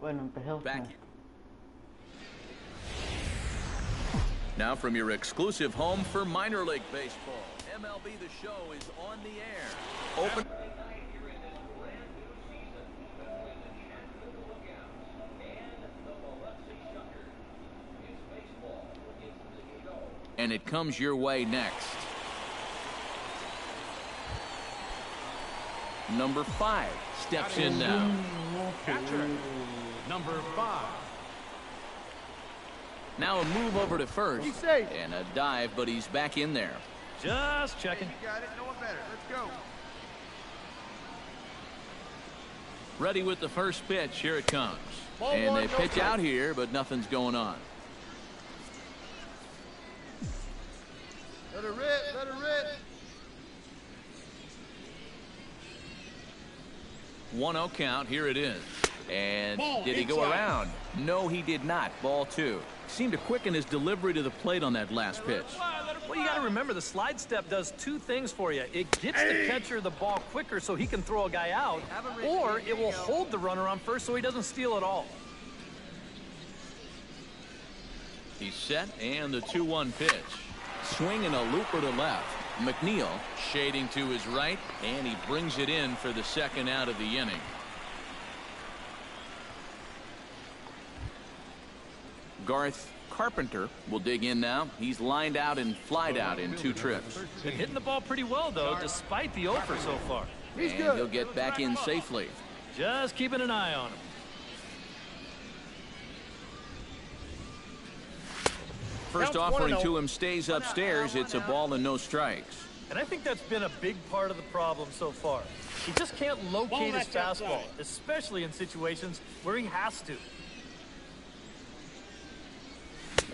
Bueno, empezamos. Back. Now from your exclusive home for minor league baseball, MLB The Show is on the air. Open. And it comes your way next. Number 5 steps in now. Catcher, number 5. Now a move over to first. He's safe. And a dive, but he's back in there. Just checking. You got it. No one better. Let's go. Ready with the first pitch. Here it comes. Ball And one, they no pitch strike. out here, but nothing's going on. Let her rip. Let her rip. 1-0 count. Here it is. And Ball did he go inside. around? No, he did not. Ball 2. Seemed to quicken his delivery to the plate on that last pitch. Well, you got to remember the slide step does two things for you. It gets the catcher the ball quicker so he can throw a guy out, or it will hold the runner on first so he doesn't steal it all. He's set, and the 2-1 pitch. Swinging a looper to left. McNeil shading to his right, and he brings it in for the second out of the inning. Garth Carpenter will dig in now. He's lined out and flied out in 2 trips. Been hitting the ball pretty well, though, despite the offer so far. And he'll get back in safely. Just keeping an eye on him. First Counts offering 1-0. to him stays upstairs. It's a ball and no strikes. And I think that's been a big part of the problem so far. He just can't locate his that's fastball, outside. especially in situations where he has to.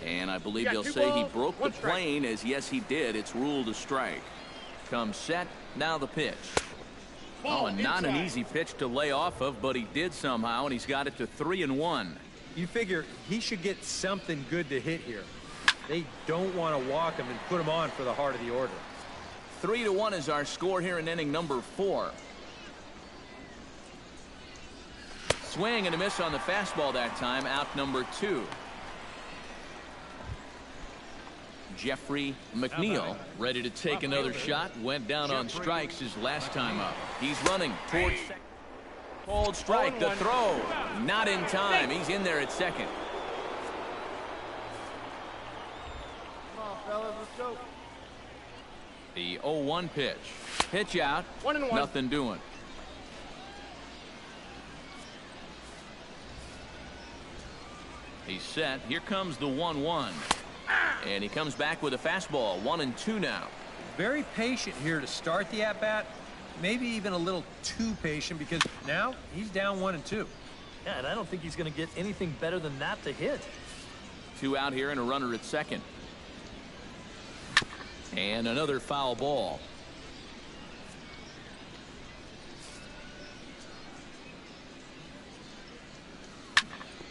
And I believe You got they'll 2 say he balls, broke the 1 strike. plane, as yes, he did. It's ruled a strike. Comes set, now the pitch. Ball Not an inside. easy pitch to lay off of, but he did somehow, and he's got it to 3-1. You figure he should get something good to hit here. They don't want to walk him and put him on for the heart of the order. 3-1 is our score here in inning number 4. Swing and a miss on the fastball that time. Out number 2. Jeffrey McNeil ready to take another shot. Went down on strikes his last time up. He's running towards second. Cold strike. The throw. Not in time. He's in there at second. Come on, fellas. Let's go. The 0-1 pitch. Pitch out. 1-1. Nothing doing. He's set. Here comes the 1-1. And he comes back with a fastball. 1-2 now. Very patient here to start the at-bat. Maybe even a little too patient because now he's down 1-2. Yeah, and I don't think he's going to get anything better than that to hit. 2 out here and a runner at second. And another foul ball.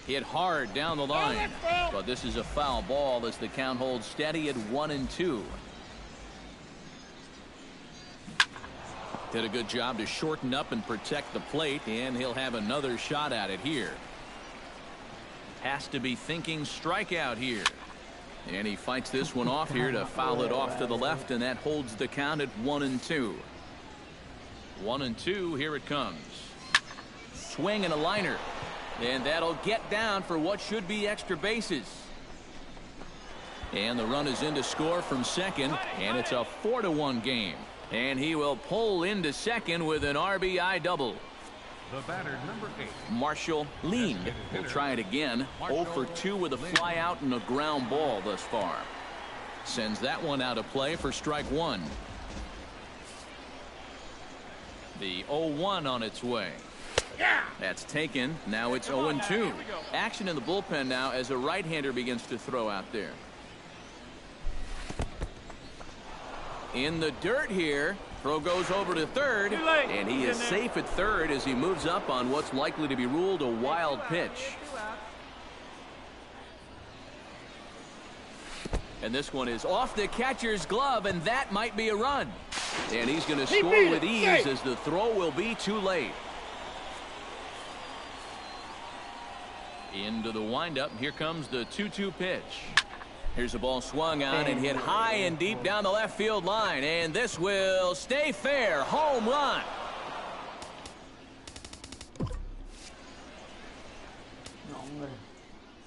Hit hard down the line. But this is a foul ball as the count holds steady at 1-2. Did a good job to shorten up and protect the plate, and he'll have another shot at it here. Has to be thinking strikeout here. And he fights this one off here to foul it off to the left, and that holds the count at 1-2. 1-2, here it comes. Swing and a liner. And that'll get down for what should be extra bases. And the run is in to score from second, and it's a 4-1 game. And he will pull into second with an RBI double. The batter, number 8. Marshall leaned. Will try it again. 0 for 2 with a fly out and a ground ball thus far. Sends that one out of play for strike 1. The 0-1 on its way. That's taken. Now it's 0-2. Action in the bullpen now as a right-hander begins to throw out there. In the dirt here. Throw goes over to third, and he is safe at third as he moves up on what's likely to be ruled a wild pitch. And this one is off the catcher's glove, and that might be a run. And he's going to score with ease as the throw will be too late. Into the windup. Here comes the 2-2 pitch. Here's a ball swung on and hit high and deep down the left field line. And this will stay fair. Home run.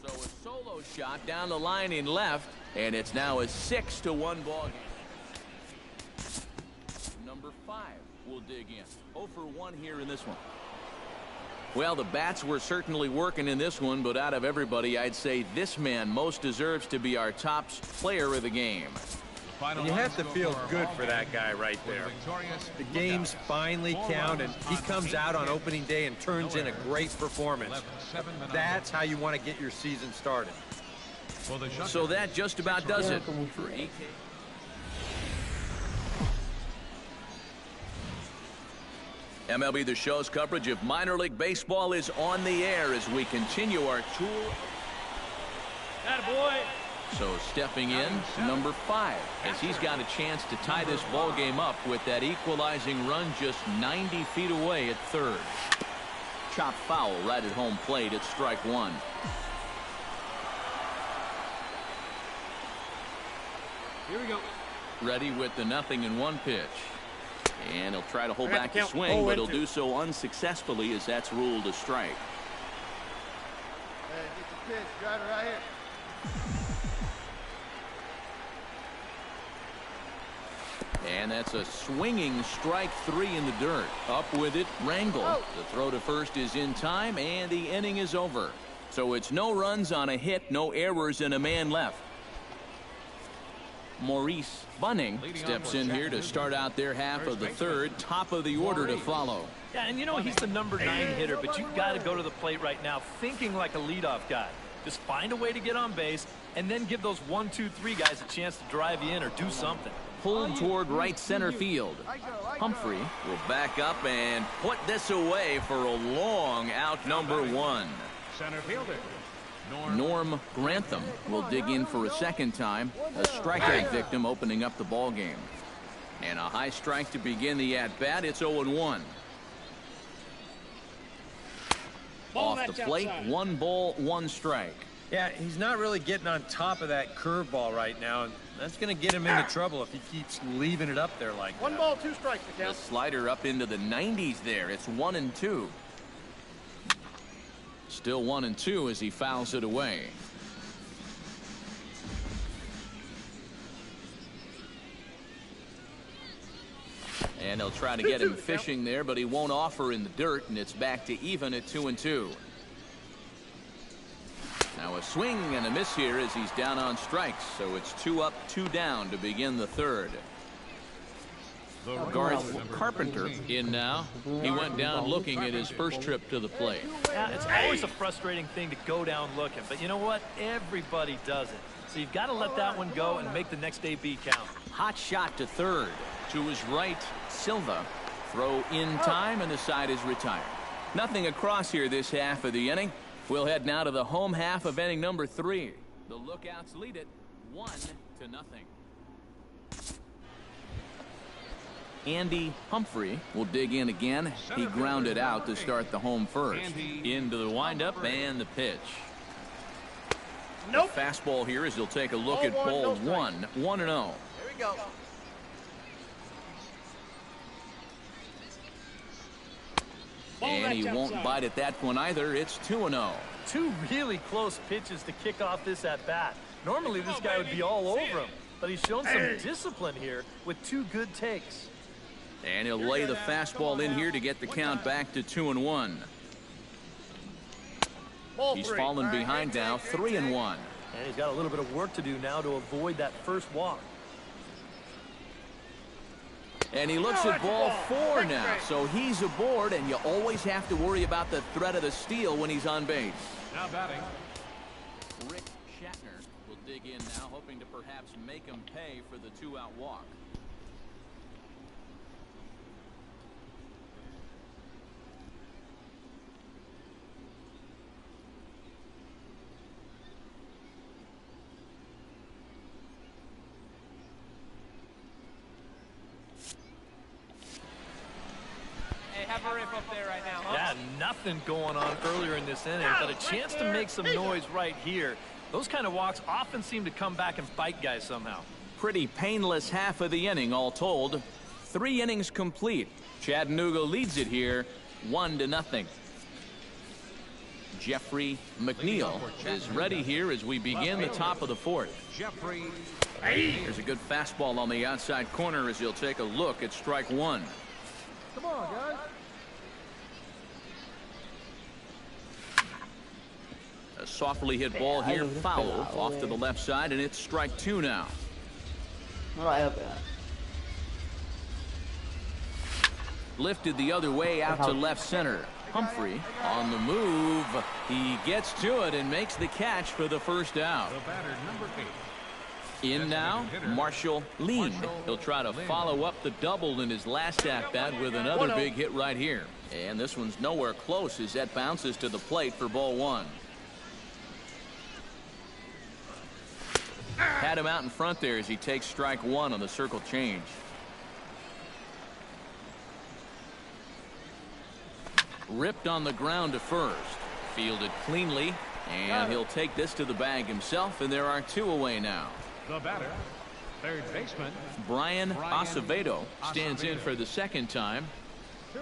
So a solo shot down the line in left. And it's now a 6-1 ball game. Number 5 will dig in. 0 for 1 here in this one. Well, the bats were certainly working in this one, but out of everybody, I'd say this man most deserves to be our top player of the game. And you have to feel good for that guy right there. The games finally count, and he comes out on opening day and turns in a great performance. That's how you want to get your season started. So that just about does it for EK. MLB The Show's coverage of minor league baseball is on the air as we continue our tour. Attaboy. So stepping in, number 5, as he's got a chance to tie this ball game up with that equalizing run just 90 feet away at third. Chop foul right at home plate at strike 1. Here we go. Ready with the 0-1 pitch. And he'll try to hold back the swing, but he'll do so unsuccessfully as that's ruled a strike. Hey, get the pitch. Got it right here. And that's a swinging strike 3 in the dirt. Up with it, Rangel. The throw to first is in time, and the inning is over. So it's no runs on a hit, no errors, and a man left. Maurice Bunning steps in here to start out their half of the third. Top of the order to follow. Yeah, and you know he's the number 9 hitter, but you've got to go to the plate right now thinking like a leadoff guy. Just find a way to get on base and then give those 1, 2, 3 guys a chance to drive you in or do something. Pulled toward right center field. Humphrey will back up and put this away for a long out, number 1. Center fielder. Norm Grantham will dig in for a second time. A strikeout victim opening up the ball game. And a high strike to begin the at-bat. It's 0-1. Off the plate, 1 ball, 1 strike. Yeah, he's not really getting on top of that curveball right now, and that's going to get him into trouble if he keeps leaving it up there like that. 1 ball, 2 strikes to The count. slider up into the 90s there. It's 1-2. Still 1-2 as he fouls it away. And they'll try to get him fishing there, but he won't offer in the dirt, and it's back to even at 2-2. Now a swing and a miss here as he's down on strikes, so it's 2 up, 2 down to begin the third. Garth Carpenter in now. He went down looking at his first trip to the plate. Yeah, it's always a frustrating thing to go down looking, but you know what? Everybody does it. So you've got to let that one go and make the next AB count. Hot shot to third. To his right, Silva. Throw in time, and the side is retired. Nothing across here this half of the inning. We'll head now to the home half of inning number 3. The Lookouts lead it 1-0. Andy Humphrey will dig in again. He grounded out to start the home first. Into the windup and the pitch. Nope. The fastball here as he'll take a look at ball 1. 1-0. Here we go. And he won't bite at that one either. It's 2-0. 2 really close pitches to kick off this at-bat. Normally this guy would be all over him, but he's shown some discipline here with 2 good takes. And he'll lay the fastball in here to get the count back to 2-1. He's fallen behind now, 3-1. And he's got a little bit of work to do now to avoid that first walk. And he looks at ball 4 now, so he's aboard, and you always have to worry about the threat of the steal when he's on base. Now batting. Rick Shatner will dig in now, hoping to perhaps make him pay for the 2-out walk. Yeah, nothing going on earlier in this inning, but a chance to make some noise right here. Those kind of walks often seem to come back and bite guys somehow. Pretty painless half of the inning all told. 3 innings complete. Chattanooga leads it here 1-0. Jeffrey McNeil is ready here as we begin the top of the 4th. There's a good fastball on the outside corner as he'll take a look at strike 1. Come on, guys. A softly hit ball here, foul off to the left side, and it's strike 2 now. Lifted the other way out to left center. Humphrey on the move. He gets to it and makes the catch for the first out. In now, Marshall Lean. He'll try to follow up the double in his last at-bat with another big hit right here. And this one's nowhere close as that bounces to the plate for ball 1. Had him out in front there as he takes strike 1 on the circle change. Ripped on the ground to first. Fielded cleanly. And he'll take this to the bag himself, and there are 2 away now. The batter, third baseman Brian Acevedo stands in for the second time.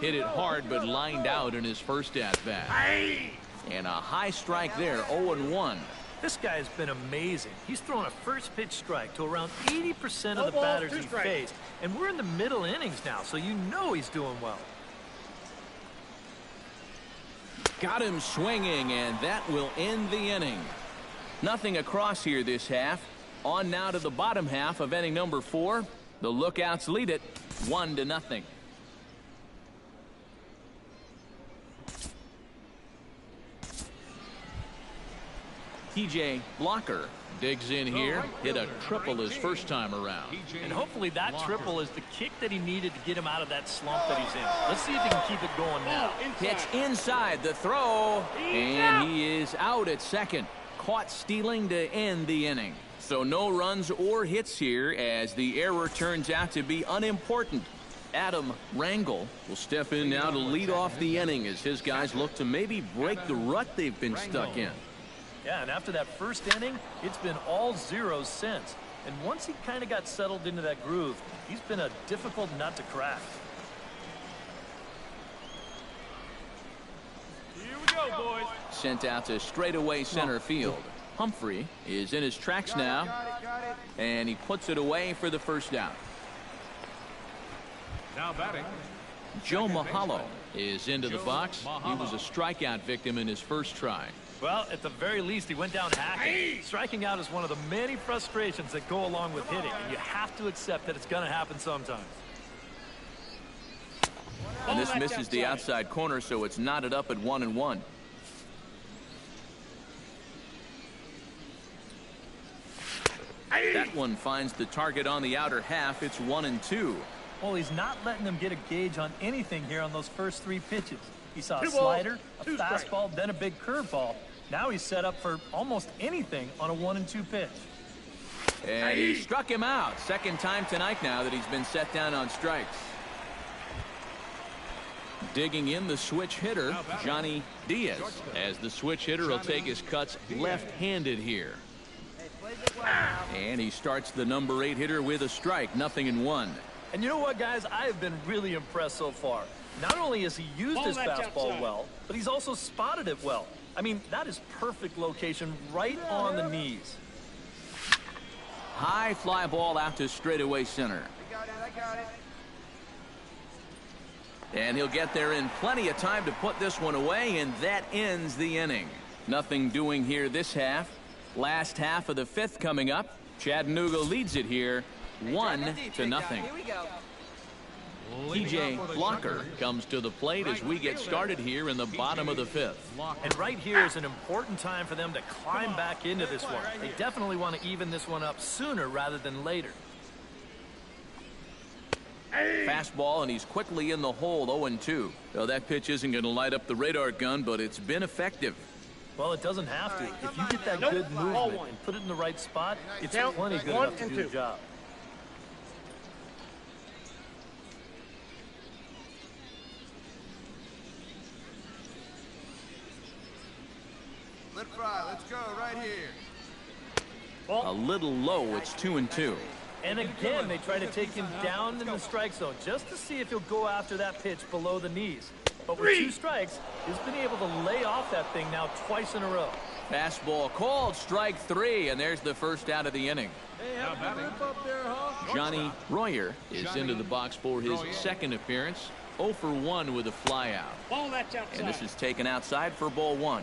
Hit it hard but lined out in his first at-bat. And a high strike there, 0-1. This guy's been amazing. He's thrown a first pitch strike to around 80% of the batters he faced. And we're in the middle innings now, so you know he's doing well. Got him swinging, and that will end the inning. Nothing across here this half. On now to the bottom half of inning number 4. The Lookouts lead it 1-0. TJ Blocker digs in here. Hit a triple his first time around. And hopefully that triple is the kick that he needed to get him out of that slump that he's in. Let's see if he can keep it going now. Pitch inside the throw. And he is out at second. Caught stealing to end the inning. So no runs or hits here as the error turns out to be unimportant. Adam Rangel will step in now to lead off the inning as his guys look to maybe break the rut they've been stuck in. Yeah, and after that first inning, it's been all zeros since. And once he kind of got settled into that groove, he's been a difficult nut to crack. Here we go, boys. Sent out to straightaway center field. Humphrey is in his tracks now, and he puts it away for the first out. Now batting, Joe Mahalo is into the box. He was a strikeout victim in his first try. Well, at the very least, he went down hacking. Striking out is one of the many frustrations that go along with hitting, and you have to accept that it's going to happen sometimes. And this misses the outside corner, so it's knotted up at 1-1. That one finds the target on the outer half. It's 1-2. Well, he's not letting them get a gauge on anything here on those first 3 pitches. He saw a slider, a fastball, then a big curveball. Now he's set up for almost anything on a 1-2 pitch. And he struck him out. Second time tonight now that he's been set down on strikes. Digging in the switch hitter, Johnny Diaz, as the switch hitter will take his cuts left-handed here. And he starts the number 8 hitter with a strike, 0-1. And you know what, guys? I have been really impressed so far. Not only has he used his fastball well, but he's also spotted it well. I mean, that is perfect location right on the knees. High fly ball out to straightaway center. I got it. And he'll get there in plenty of time to put this one away, and that ends the inning. Nothing doing here this half. Last half of the 5th coming up. Chattanooga leads it here 1-0. Here we go. TJ Blocker comes to the plate as we get started here in the bottom of the 5th. And right here is an important time for them to climb back into this one. They definitely want to even this one up sooner rather than later. Fastball, and he's quickly in the hole, 0-2. Well, that pitch isn't going to light up the radar gun, but it's been effective. Well, it doesn't have to. If you get that good movement and put it in the right spot, it's plenty good enough to do the job. Let fry. Let's go right here. A little low. It's 2-2. And again, they try to take him down in the strike zone just to see if he'll go after that pitch below the knees. But with 2 strikes, he's been able to lay off that thing now twice in a row. Fastball called, strike 3, and there's the first out of the inning. Hey, have a grip up there, huh? Johnny Royer is into the box for his second appearance. 0 for 1 with a flyout. Ball that's outside. And this is taken outside for ball 1.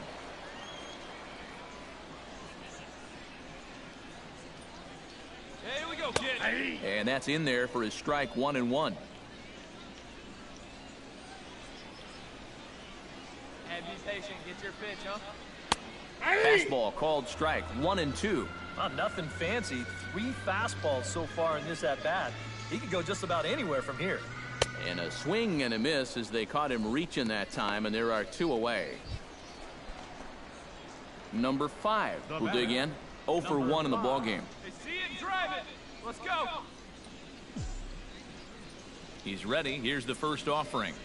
Here we go, kid. And that's in there for his strike 1-1. And be patient. Get your pitch, huh? Fastball called strike 1-2. Nothing fancy. 3 fastballs so far in this at-bat. He could go just about anywhere from here. And a swing and a miss as they caught him reaching that time, and there are 2 away. Number 5 will dig in. 0 for 1 in the ballgame. They see it and drive it. Let's go. He's ready. Here's the first offering.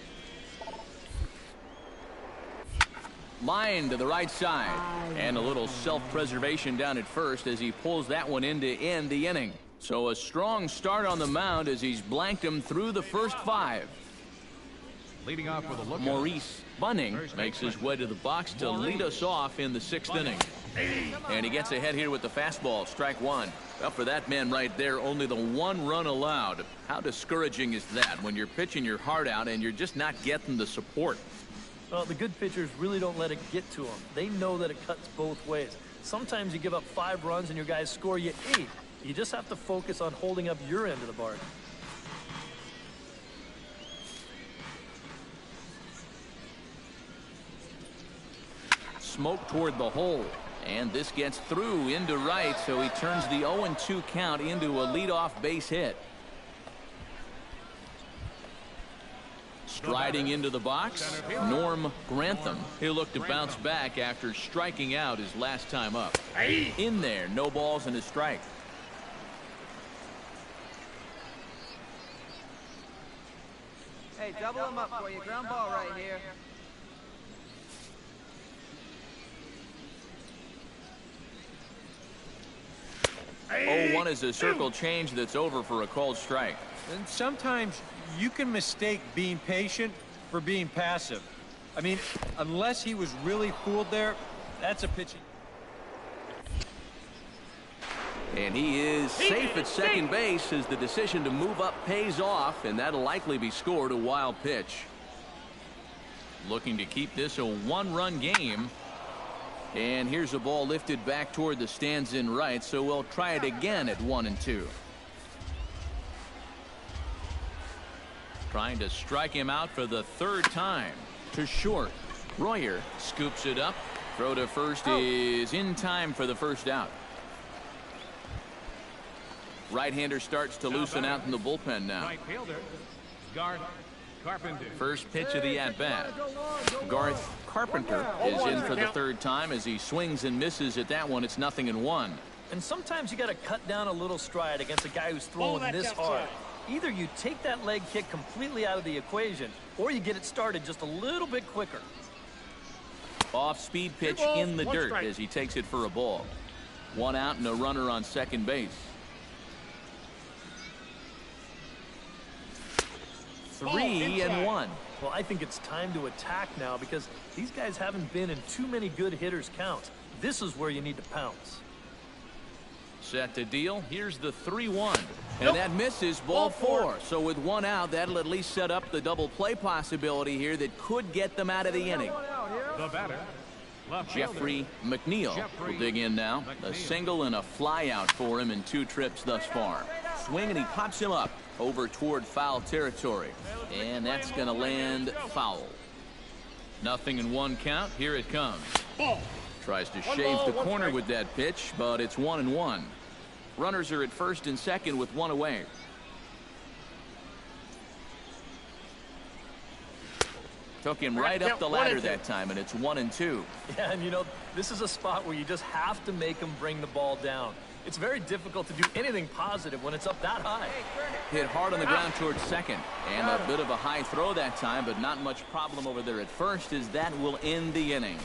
Line to the right side. And a little self-preservation down at first as he pulls that one in to end the inning. So a strong start on the mound as he's blanked him through the first 5. Leading off with a look. Maurice Bunning makes his way to the box to lead us off in the 6th inning. And he gets ahead here with the fastball, strike 1. Well, for that man right there, only the 1 run allowed. How discouraging is that when you're pitching your heart out and you're just not getting the support? Well, the good pitchers really don't let it get to them. They know that it cuts both ways. Sometimes you give up 5 runs and your guys score you 8. You just have to focus on holding up your end of the bargain. Smoke toward the hole. And this gets through into right, so he turns the 0-2 count into a leadoff base hit. Striding into the box, Norm Grantham. He'll look to bounce back after striking out his last time up. In there, no balls and a strike. Hey, double him up for you. Ground ball right here. 0-1 is a circle change that's over for a called strike. And sometimes you can mistake being patient for being passive. I mean, unless he was really fooled there, that's a pitching. And he is safe at second base as the decision to move up pays off, and that'll likely be scored a wild pitch. Looking to keep this a 1-run game. And here's a ball lifted back toward the stands in right, so we'll try it again at 1-2. Trying to strike him out for the 3rd time. To short. Royer scoops it up. Throw to first is in time for the first out. Right-hander starts to loosen out in the bullpen now. Right fielder, Garth Carpenter. First pitch of the at-bat. Garth Carpenter is in for the 3rd time as he swings and misses at that one. It's 0-1. And sometimes you got to cut down a little stride against a guy who's throwing this hard. Either you take that leg kick completely out of the equation, or you get it started just a little bit quicker. Off-speed pitch in the dirt as he takes it for a ball. 1 out and a runner on second base. 3-1. Well, I think it's time to attack now because these guys haven't been in too many good hitters' counts. This is where you need to pounce. Set to deal. Here's the 3-1. And that misses ball 4. So with 1 out, that'll at least set up the double play possibility here that could get them out of the inning. The batter, Jeffrey McNeil will dig in now. A single and a fly out for him in 2 trips thus far. Swing and he pops him up over toward foul territory. And that's going to land foul. 0-1 count. Here it comes. Tries to shave the corner with that pitch, but it's 1-1. Runners are at first and second with 1 away. Took him right up the ladder that time, and it's 1-2. Yeah, and you know, this is a spot where you just have to make them bring the ball down. It's very difficult to do anything positive when it's up that high. Hit hard on the ground towards second. And a bit of a high throw that time, but not much problem over there at first as that will end the inning.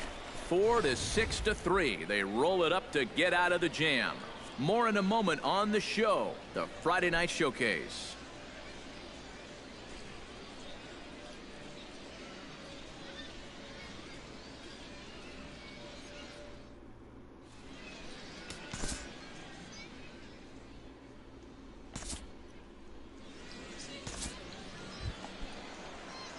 4 to 6 to 3. They roll it up to get out of the jam. More in a moment on the show, the Friday Night Showcase.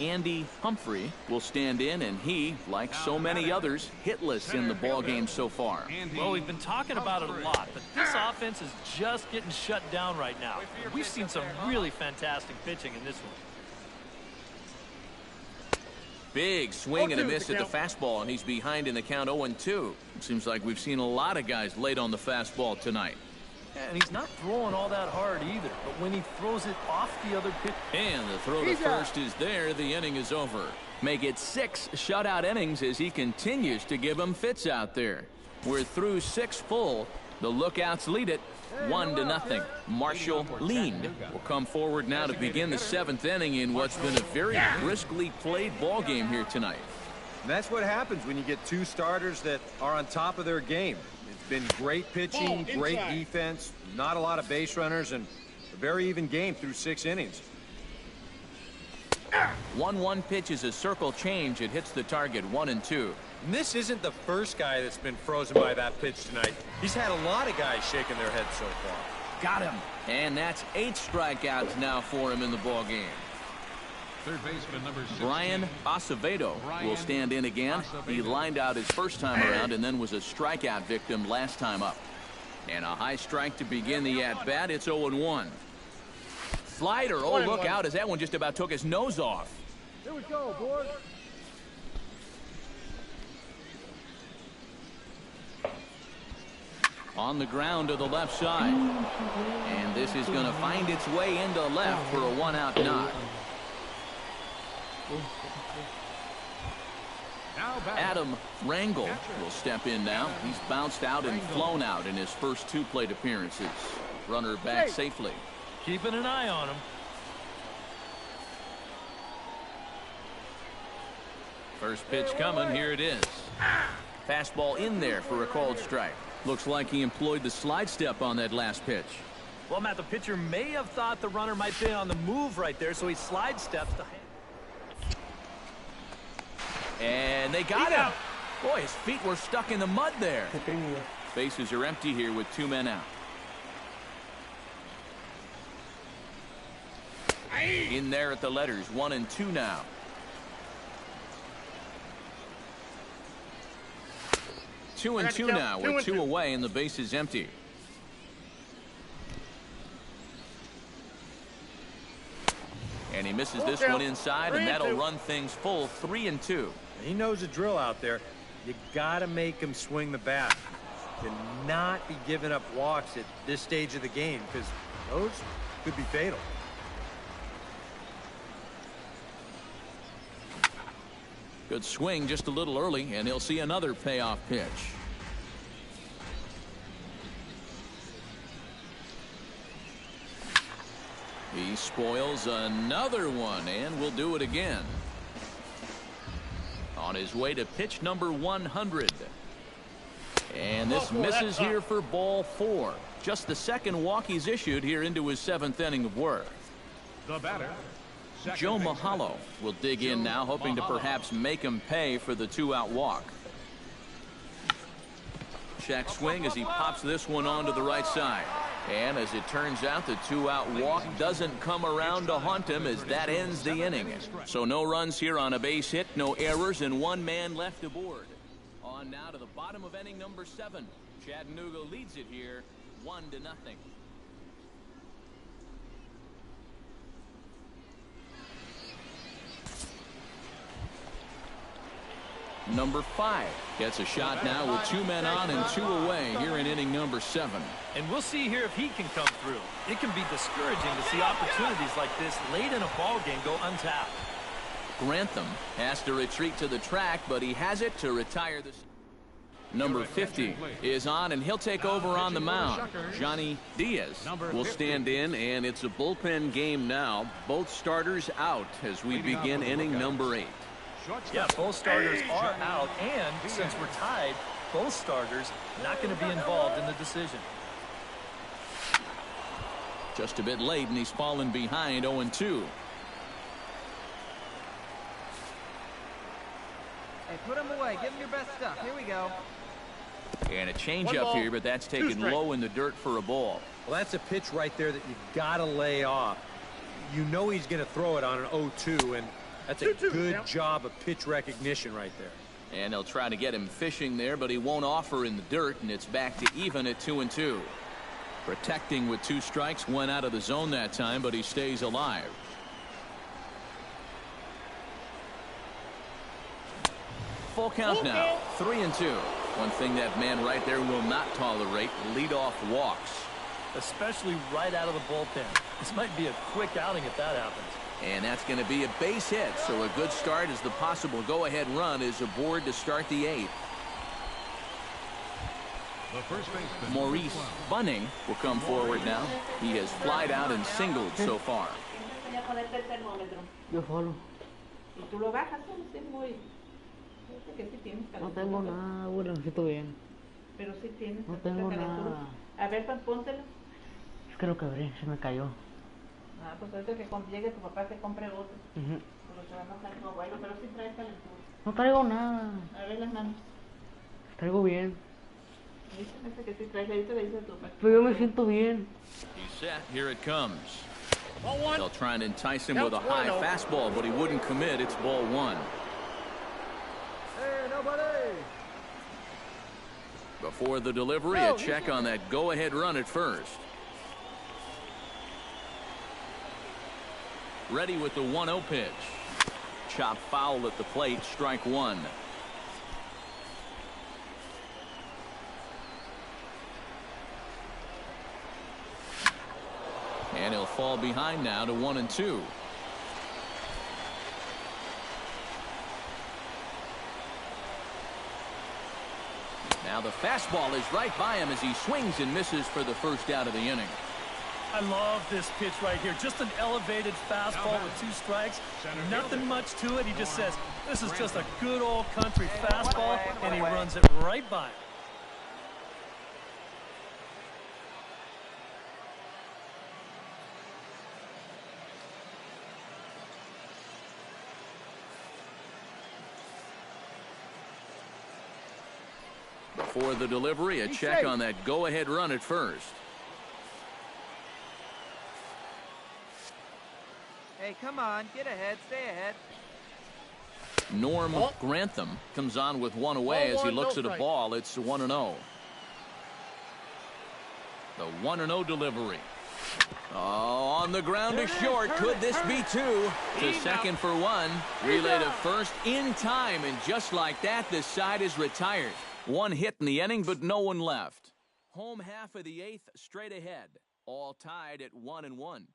Andy Humphrey will stand in, and he, like so many others, hitless in the ballgame so far. Well, we've been talking about it a lot, but this offense is just getting shut down right now. We've seen some really fantastic pitching in this one. Big swing and a miss at the fastball, and he's behind in the count 0-2. It seems like we've seen a lot of guys late on the fastball tonight. And he's not throwing all that hard either, but when he throws it off the other pitch. And the throw to first is there. The inning is over. Make it 6 shutout innings as he continues to give them fits out there. We're through 6 full. The Lookouts lead it 1-0. Marshall Lean will come forward now to begin the 7th inning in what's been a very briskly played ball game here tonight. And that's what happens when you get 2 starters that are on top of their game. It's been great pitching, great defense, not a lot of base runners, and a very even game through 6 innings. 1-1 pitch is a circle change. It hits the target 1-2. And this isn't the first guy that's been frozen by that pitch tonight. He's had a lot of guys shaking their heads so far. Got him. And that's 8 strikeouts now for him in the ball game. Third baseman number 16. Brian Acevedo will stand in again. He lined out his first time around and then was a strikeout victim last time up. And a high strike to begin the at-bat. It's 0-1. Slider. Oh, look out as that one just about took his nose off. Here we go, boys. On the ground to the left side. And this is going to find its way into left for a 1-out knock. Adam Rangel will step in now. He's bounced out and flown out in his first 2 plate appearances. Runner back safely. Keeping an eye on him. First pitch coming. Here it is. Fastball in there for a called strike. Looks like he employed the slide step on that last pitch. Well, Matt, the pitcher may have thought the runner might be on the move right there, so he slide steps to. And they got him. Boy, his feet were stuck in the mud there. Bases are empty here with 2 men out. In there at the letters, 1-2 now. Two and two now with 2 away and the base is empty. And he misses this one inside, and that'll run things full 3-2. He knows the drill out there. You got to make him swing the bat. Cannot be giving up walks at this stage of the game because those could be fatal. Good swing just a little early, and he'll see another payoff pitch. He spoils another one, and will do it again. On his way to pitch number 100. And this misses here for ball 4. Just the second walk he's issued here into his 7th inning of work. The batter, Joe Mahalo will dig in now, hoping to perhaps make him pay for the 2-out walk. Check swing as he pops this one onto the right side. And as it turns out, the 2-out walk doesn't come around to haunt him as that ends the inning. So no runs here on a base hit, no errors, and 1 man left aboard. On now to the bottom of inning number 7. Chattanooga leads it here 1-0. Number 5 gets a shot now with 2 men on and 2 away here in inning number 7. And we'll see here if he can come through. It can be discouraging to see opportunities like this late in a ball game go untapped. Grantham has to retreat to the track, but he has it to retire this. Number 50 is on, and he'll take over on the mound. Johnny Diaz will stand in, and it's a bullpen game now. Both starters out as we begin inning number 8. Yeah, both starters are out, and since we're tied, both starters not going to be involved in the decision. Just a bit late, and he's fallen behind 0-2. Hey, put him away. Give him your best stuff. Here we go. And a changeup here, but that's taken low in the dirt for a ball. Well, that's a pitch right there that you got to lay off. You know he's going to throw it on an 0-2, and that's a good job of pitch recognition right there. And they'll try to get him fishing there, but he won't offer in the dirt, and it's back to even at 2-2. Protecting with 2 strikes, went out of the zone that time, but he stays alive. Full count now, 3-2. One thing that man right there will not tolerate, leadoff walks. Especially right out of the bullpen. This might be a quick outing if that happens. And that's going to be a base hit, so a good start as the possible go-ahead run is aboard to start the 8th. The first baseman, Maurice Bunning will come forward now. He has flied out and singled so far. Yo solo. No tengo nada, abuelo, me siento bien. Pero sí tienes. No tengo nada. A ver, póntelo. Es que lo quebré, se me cayó. Ah, pues ahorita que cuando llegue tu papá te compre otro. Pero te va a enojar tu abuelo, pero sí trae calentura. No traigo nada. A ver las manos. Traigo bien. Dice que sí traes, ahorita le dice a tu papá. Pero yo me siento bien. He's set. Here it comes. They'll try and entice him with a high fastball, but he wouldn't commit. It's ball 1. Hey, nobody. Before the delivery, a check on that go-ahead run at first. Ready with the 1-0 pitch. Chop foul at the plate, strike 1. And he'll fall behind now to 1-2. Now the fastball is right by him as he swings and misses for the first out of the inning. I love this pitch right here. Just an elevated fastball with 2 strikes. Nothing much to it. He just says, this is just a good old country fastball, and he runs it right by him. Before the delivery, a check on that go-ahead run at first. Hey, come on. Get ahead. Stay ahead. Norm Grantham comes on with 1 away as he looks at a ball. It's 1-0. The 1-0 delivery. Oh, on the ground to short. Could this be 2? To second for 1. Relay to first in time, and just like that, the side is retired. 1 hit in the inning, but no one left. Home half of the 8th straight ahead. All tied at 1-1.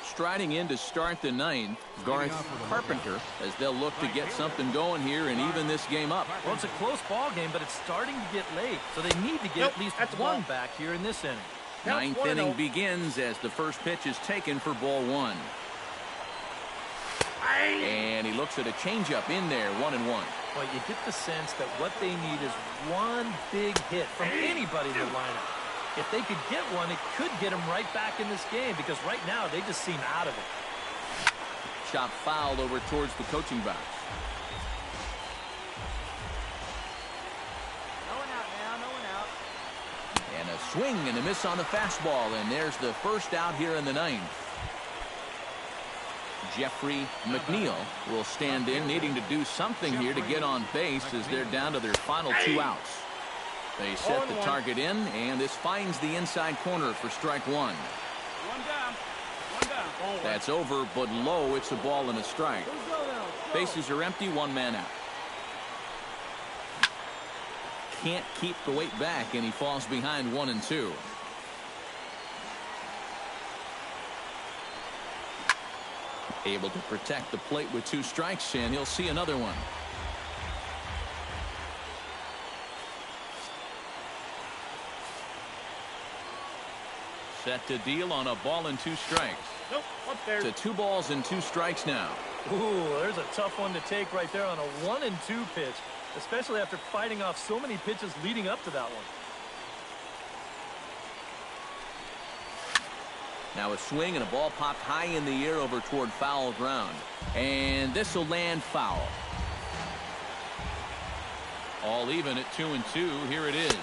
Striding in to start the 9th, Garth Carpenter, as they'll look to get something going here and even this game up. Well, it's a close ball game, but it's starting to get late, so they need to get at least 1 back here in this inning. 9th inning begins as the first pitch is taken for ball 1. And he looks at a changeup in there, 1-1. Well, you get the sense that what they need is 1 big hit from anybody in the lineup. If they could get 1, it could get them right back in this game, because right now they just seem out of it. Chop fouled over towards the coaching box. No one out now. No one out. And a swing and a miss on the fastball, and there's the first out here in the 9th. Jeffrey McNeil will stand in, needing to do something here to get on base as they're down to their final 2 outs. They set the target in, and this finds the inside corner for strike 1. 1 down. 1 down. That's over, but low. It's a ball and a strike. Bases are empty, 1 man out. Can't keep the weight back, and he falls behind 1-2. Able to protect the plate with 2 strikes, and he'll see another 1. Set to deal on a ball and 2 strikes. Nope, up there. To 2 balls and 2 strikes now. Ooh, there's a tough one to take right there on a 1-2 pitch, especially after fighting off so many pitches leading up to that one. Now a swing and a ball popped high in the air over toward foul ground. And this will land foul. All even at 2-2. Here it is.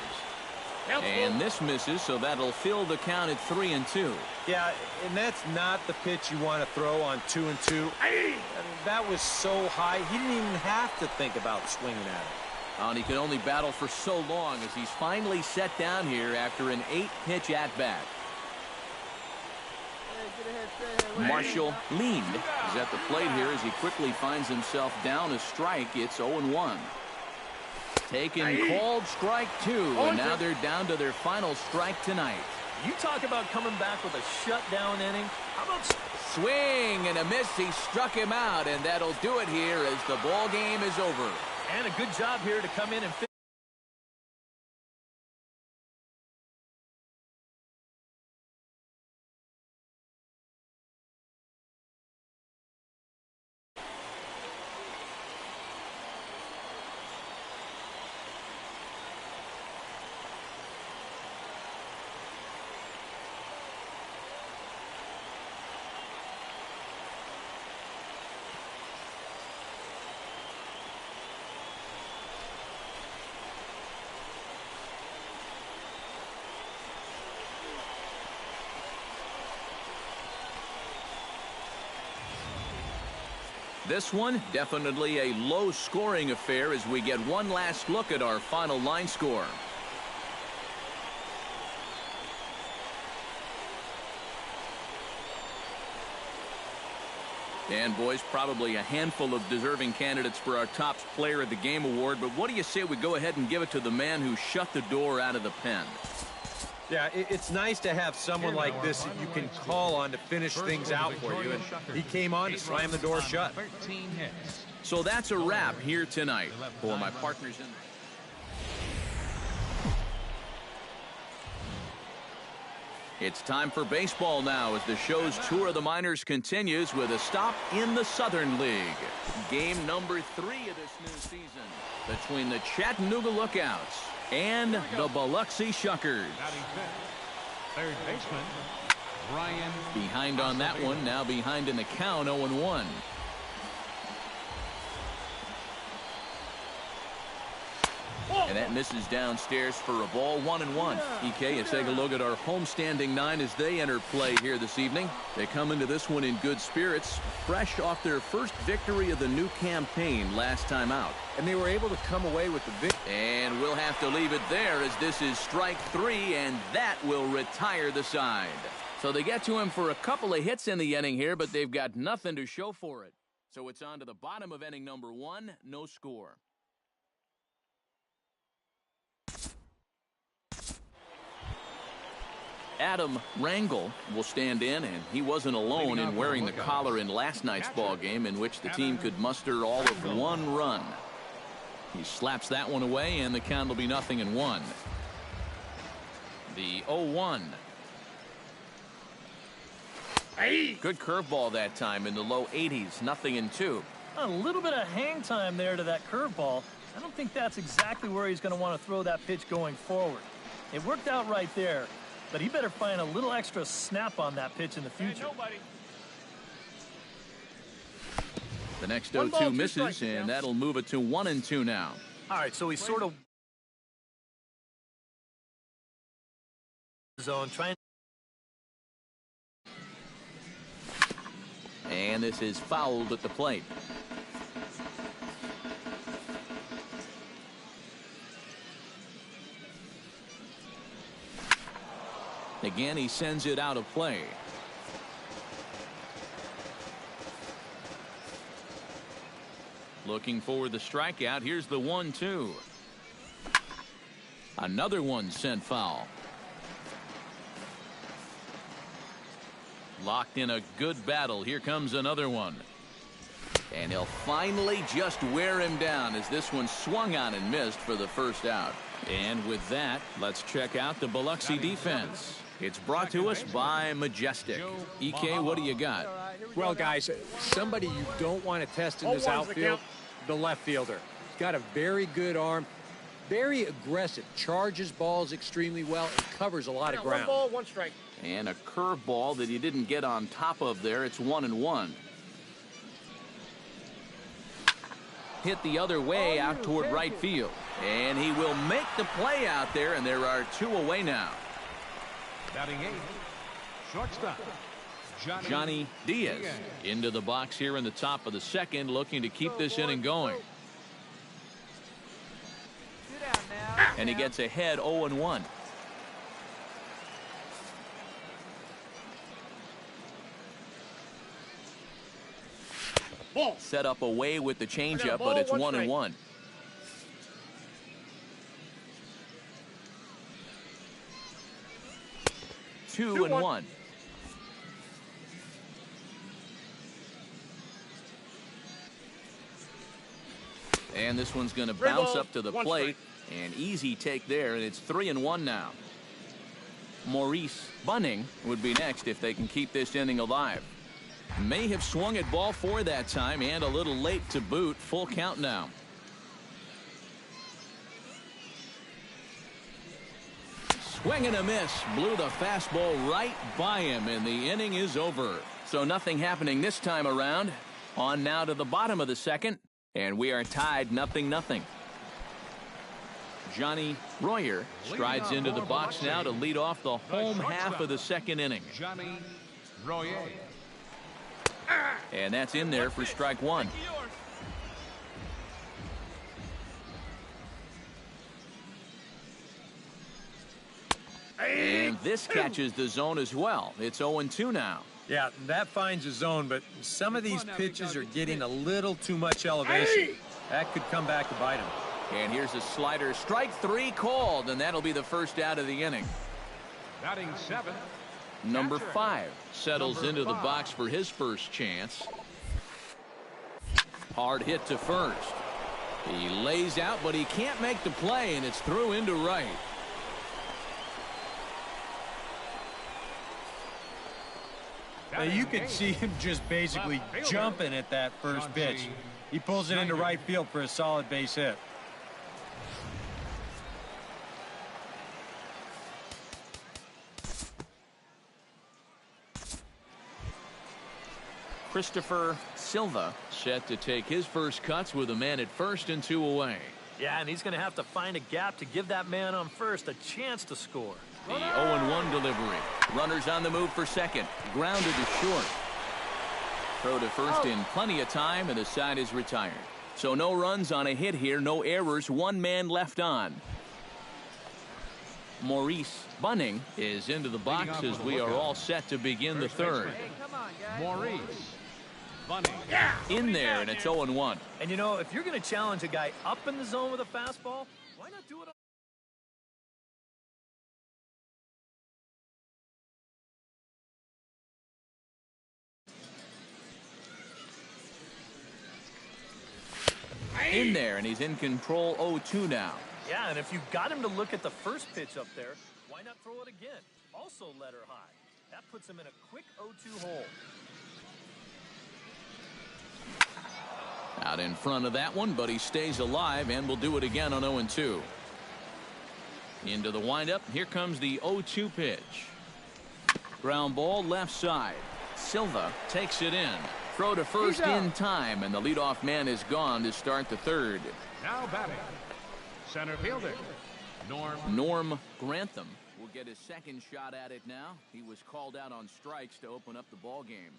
And this misses, so that'll fill the count at 3-2. Yeah, and that's not the pitch you want to throw on 2-2. I mean, that was so high, he didn't even have to think about swinging at it. And he could only battle for so long as he's finally set down here after an 8-pitch at-bat. Marshall leaned. He's at the plate here as he quickly finds himself down a strike. It's 0-1. Taken called strike 2, and now they're down to their final strike tonight. You talk about coming back with a shutdown inning. How about swing and a miss? He struck him out, and that'll do it here as the ball game is over. And a good job here to come in and finish. This one, definitely a low-scoring affair as we get one last look at our final line score. And, boys, probably a handful of deserving candidates for our top player of the game award, but what do you say we go ahead and give it to the man who shut the door out of the pen? Yeah, it's nice to have someone like this that you can call on to finish things out for you, and he came on to slam the door shut. So that's a wrap here tonight for my partners in. It's time for baseball now as the show's tour of the minors continues with a stop in the Southern League. Game number 3 of this new season between the Chattanooga Lookouts and the Biloxi Shuckers. Third baseman, Brian. Behind on that one, now behind in the count, 0-1. And that misses downstairs for a ball, 1-1. EK, let's take a look at our homestanding 9 as they enter play here this evening. They come into this one in good spirits, fresh off their first victory of the new campaign last time out. And they were able to come away with the victory. And we'll have to leave it there as this is strike 3, and that will retire the side. So they get to him for a couple of hits in the inning here, but they've got nothing to show for it. So it's on to the bottom of inning number 1, no score. Adam Rangel will stand in, and he wasn't alone in wearing the collar in last night's ball game in which the team could muster all of 1 run. He slaps that one away, and the count will be 0-1. The 0-1. Good curveball that time in the low 80s, 0-2. A little bit of hang time there to that curveball. I don't think that's exactly where he's going to want to throw that pitch going forward. It worked out right there. But he better find a little extra snap on that pitch in the future. The next 0-2 misses, and that'll move it to 1-2 now. All right, so he's sort of zone trying. And this is fouled at the plate. Again, he sends it out of play. Looking for the strikeout. Here's the 1-2. Another one sent foul. Locked in a good battle. Here comes another one. And he'll finally just wear him down as this one swung on and missed for the first out. And with that, let's check out the Biloxi defense. It's brought to us by Majestic. EK, what do you got? Well, guys, somebody you don't want to test in this outfield, the left fielder. He's got a very good arm, very aggressive, charges balls extremely well, and covers a lot of ground. 1 ball, 1 strike. And a curveball that he didn't get on top of there. It's 1-1. Hit the other way out toward right field. And he will make the play out there, and there are 2 away now. Batting 8, shortstop, Johnny Diaz into the box here in the top of the second, looking to keep this inning going. And he gets ahead 0-1. Set up away with the changeup, but it's 1-1. Two and one. And this one's going to bounce up to the plate. An easy take there, and it's 3-1 now. Maurice Bunning would be next if they can keep this inning alive. May have swung at ball 4 that time, and a little late to boot. Full count now. Swing and a miss. Blew the fastball right by him, and the inning is over. So nothing happening this time around. On now to the bottom of the second, and we are tied 0-0. Johnny Royer strides into the box now to lead off the home half of the second inning. Johnny Royer. And that's in there for strike 1. And this catches the zone as well. It's 0-2 now. Yeah, that finds a zone, but some of these pitches are getting a little too much elevation. That could come back to bite him. And here's a slider. Strike 3 called, and that'll be the first out of the inning. Batting 7. Number 5 settles into the box for his first chance. Hard hit to first. He lays out, but he can't make the play, and it's through into right. Now you could see him just basically jumping at that first pitch. He pulls it into right field for a solid base hit. Christopher Silva set to take his first cuts with a man at first and 2 away. Yeah, and he's going to have to find a gap to give that man on first a chance to score. The 0-1 delivery. Runners on the move for second. Grounded to short. Throw to first in plenty of time, and the side is retired. So no runs on a hit here, no errors, 1 man left on. Maurice Bunning is into the box as we are all set to begin the third. Maurice Bunning. In there, and it's 0-1. And you know, if you're going to challenge a guy up in the zone with a fastball, why not do it on in there, and he's in control 0-2 now. Yeah, and if you got him to look at the first pitch up there, why not throw it again? Also let her high. That puts him in a quick 0-2 hole. Out in front of that one, but he stays alive and will do it again on 0-2. Into the windup. Here comes the 0-2 pitch. Ground ball left side. Silva takes it in. Throw to first in time, and the leadoff man is gone to start the third. Now batting, center fielder, Norm Grantham will get his second shot at it now. He was called out on strikes to open up the ball game.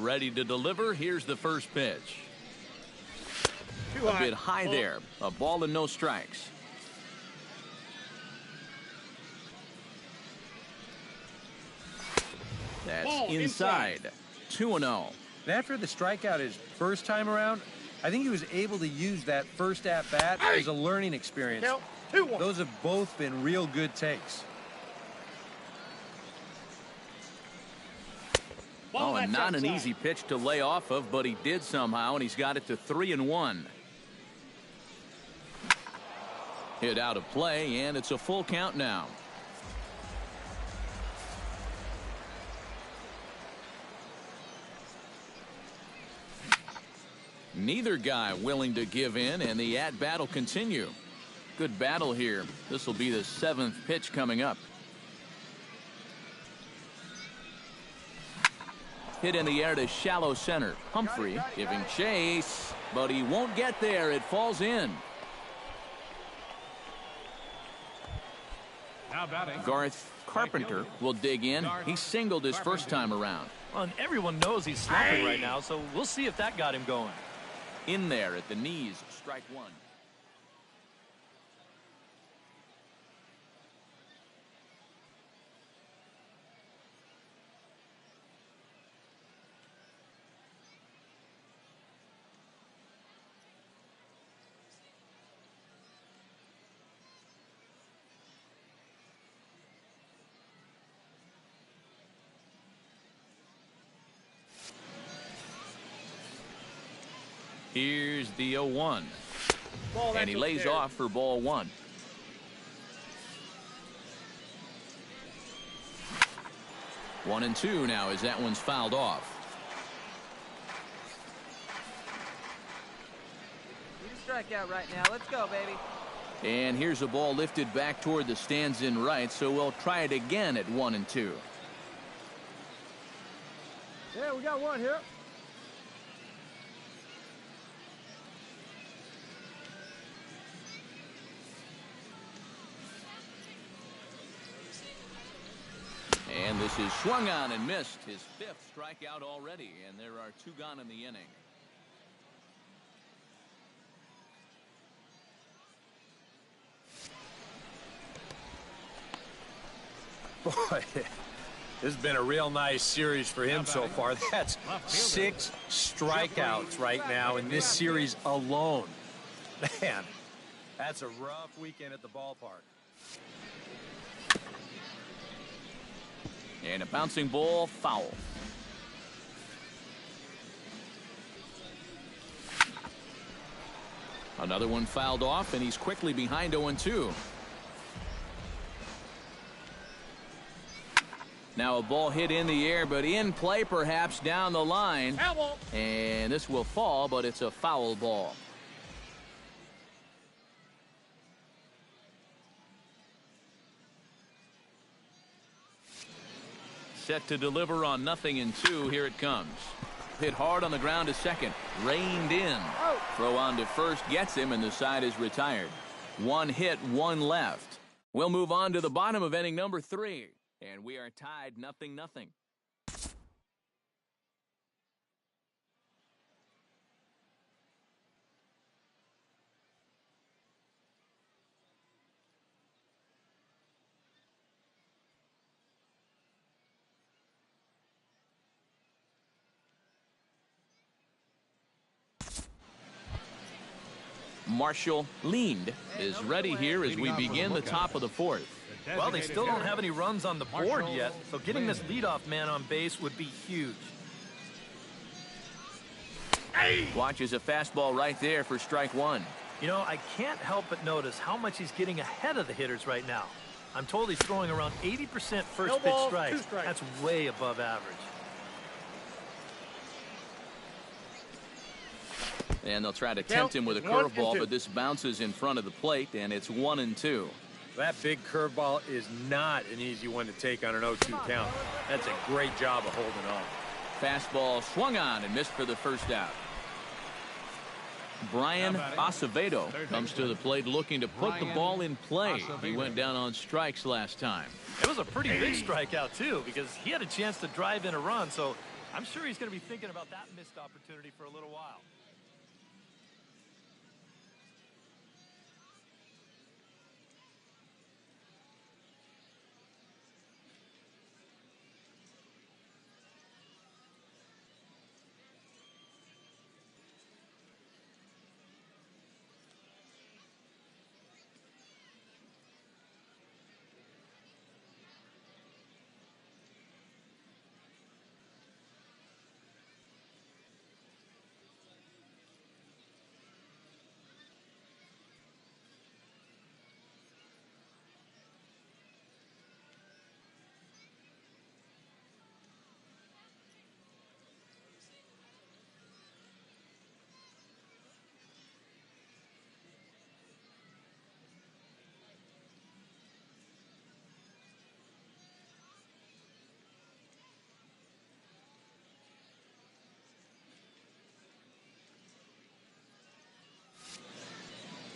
Ready to deliver. Here's the first pitch. A bit high there. A ball and no strikes. That's inside. 2-0. After the strikeout his first time around, I think he was able to use that first at-bat as a learning experience. Those have both been real good takes. Oh, and not an easy pitch to lay off of, but he did somehow, and he's got it to 3-1. Hit out of play, and it's a full count now. Neither guy willing to give in, and the at-bat will continue. Good battle here. This will be the 7th pitch coming up. Hit in the air to shallow center. Humphrey giving chase, but he won't get there. It falls in. Now batting. Garth Carpenter will dig in. He singled his first time around. Well, and everyone knows he's slumping right now, so we'll see if that got him going. In there at the knees, strike one. Here's the 0-1. And he lays off for ball one. 1-2 now as that one's fouled off. You strike out right now. Let's go, baby. And here's a ball lifted back toward the stands in right, so we'll try it again at 1-2. Yeah, we got one here. And this is swung on and missed. His 5th strikeout already, and there are 2 gone in the inning. Boy, this has been a real nice series for him so far. That's 6 strikeouts right now in this series alone. Man, that's a rough weekend at the ballpark. And a bouncing ball, foul. Another one fouled off, and he's quickly behind 0-2. Now a ball hit in the air, but in play perhaps down the line. And this will fall, but it's a foul ball. Set to deliver on 0-2. Here it comes. Hit hard on the ground to second. Reined in. Throw on to first gets him, and the side is retired. 1 hit, 1 left. We'll move on to the bottom of inning number 3. And we are tied 0-0. Marshall Lind is ready here as we begin the top of the 4th. Well, they still don't have any runs on the board yet, so getting this leadoff man on base would be huge. Watches a fastball right there for strike one. You know, I can't help but notice how much he's getting ahead of the hitters right now. I'm told he's throwing around 80% first pitch strikes. That's way above average. And they'll try to tempt him with a curveball, but this bounces in front of the plate, and it's 1-2. That big curveball is not an easy one to take on an 0-2 count. That's a great job of holding on. Fastball swung on and missed for the first out. Brian Acevedo comes to the plate looking to put the ball in play. He went down on strikes last time. It was a pretty big strikeout, too, because he had a chance to drive in a run, so I'm sure he's going to be thinking about that missed opportunity for a little while.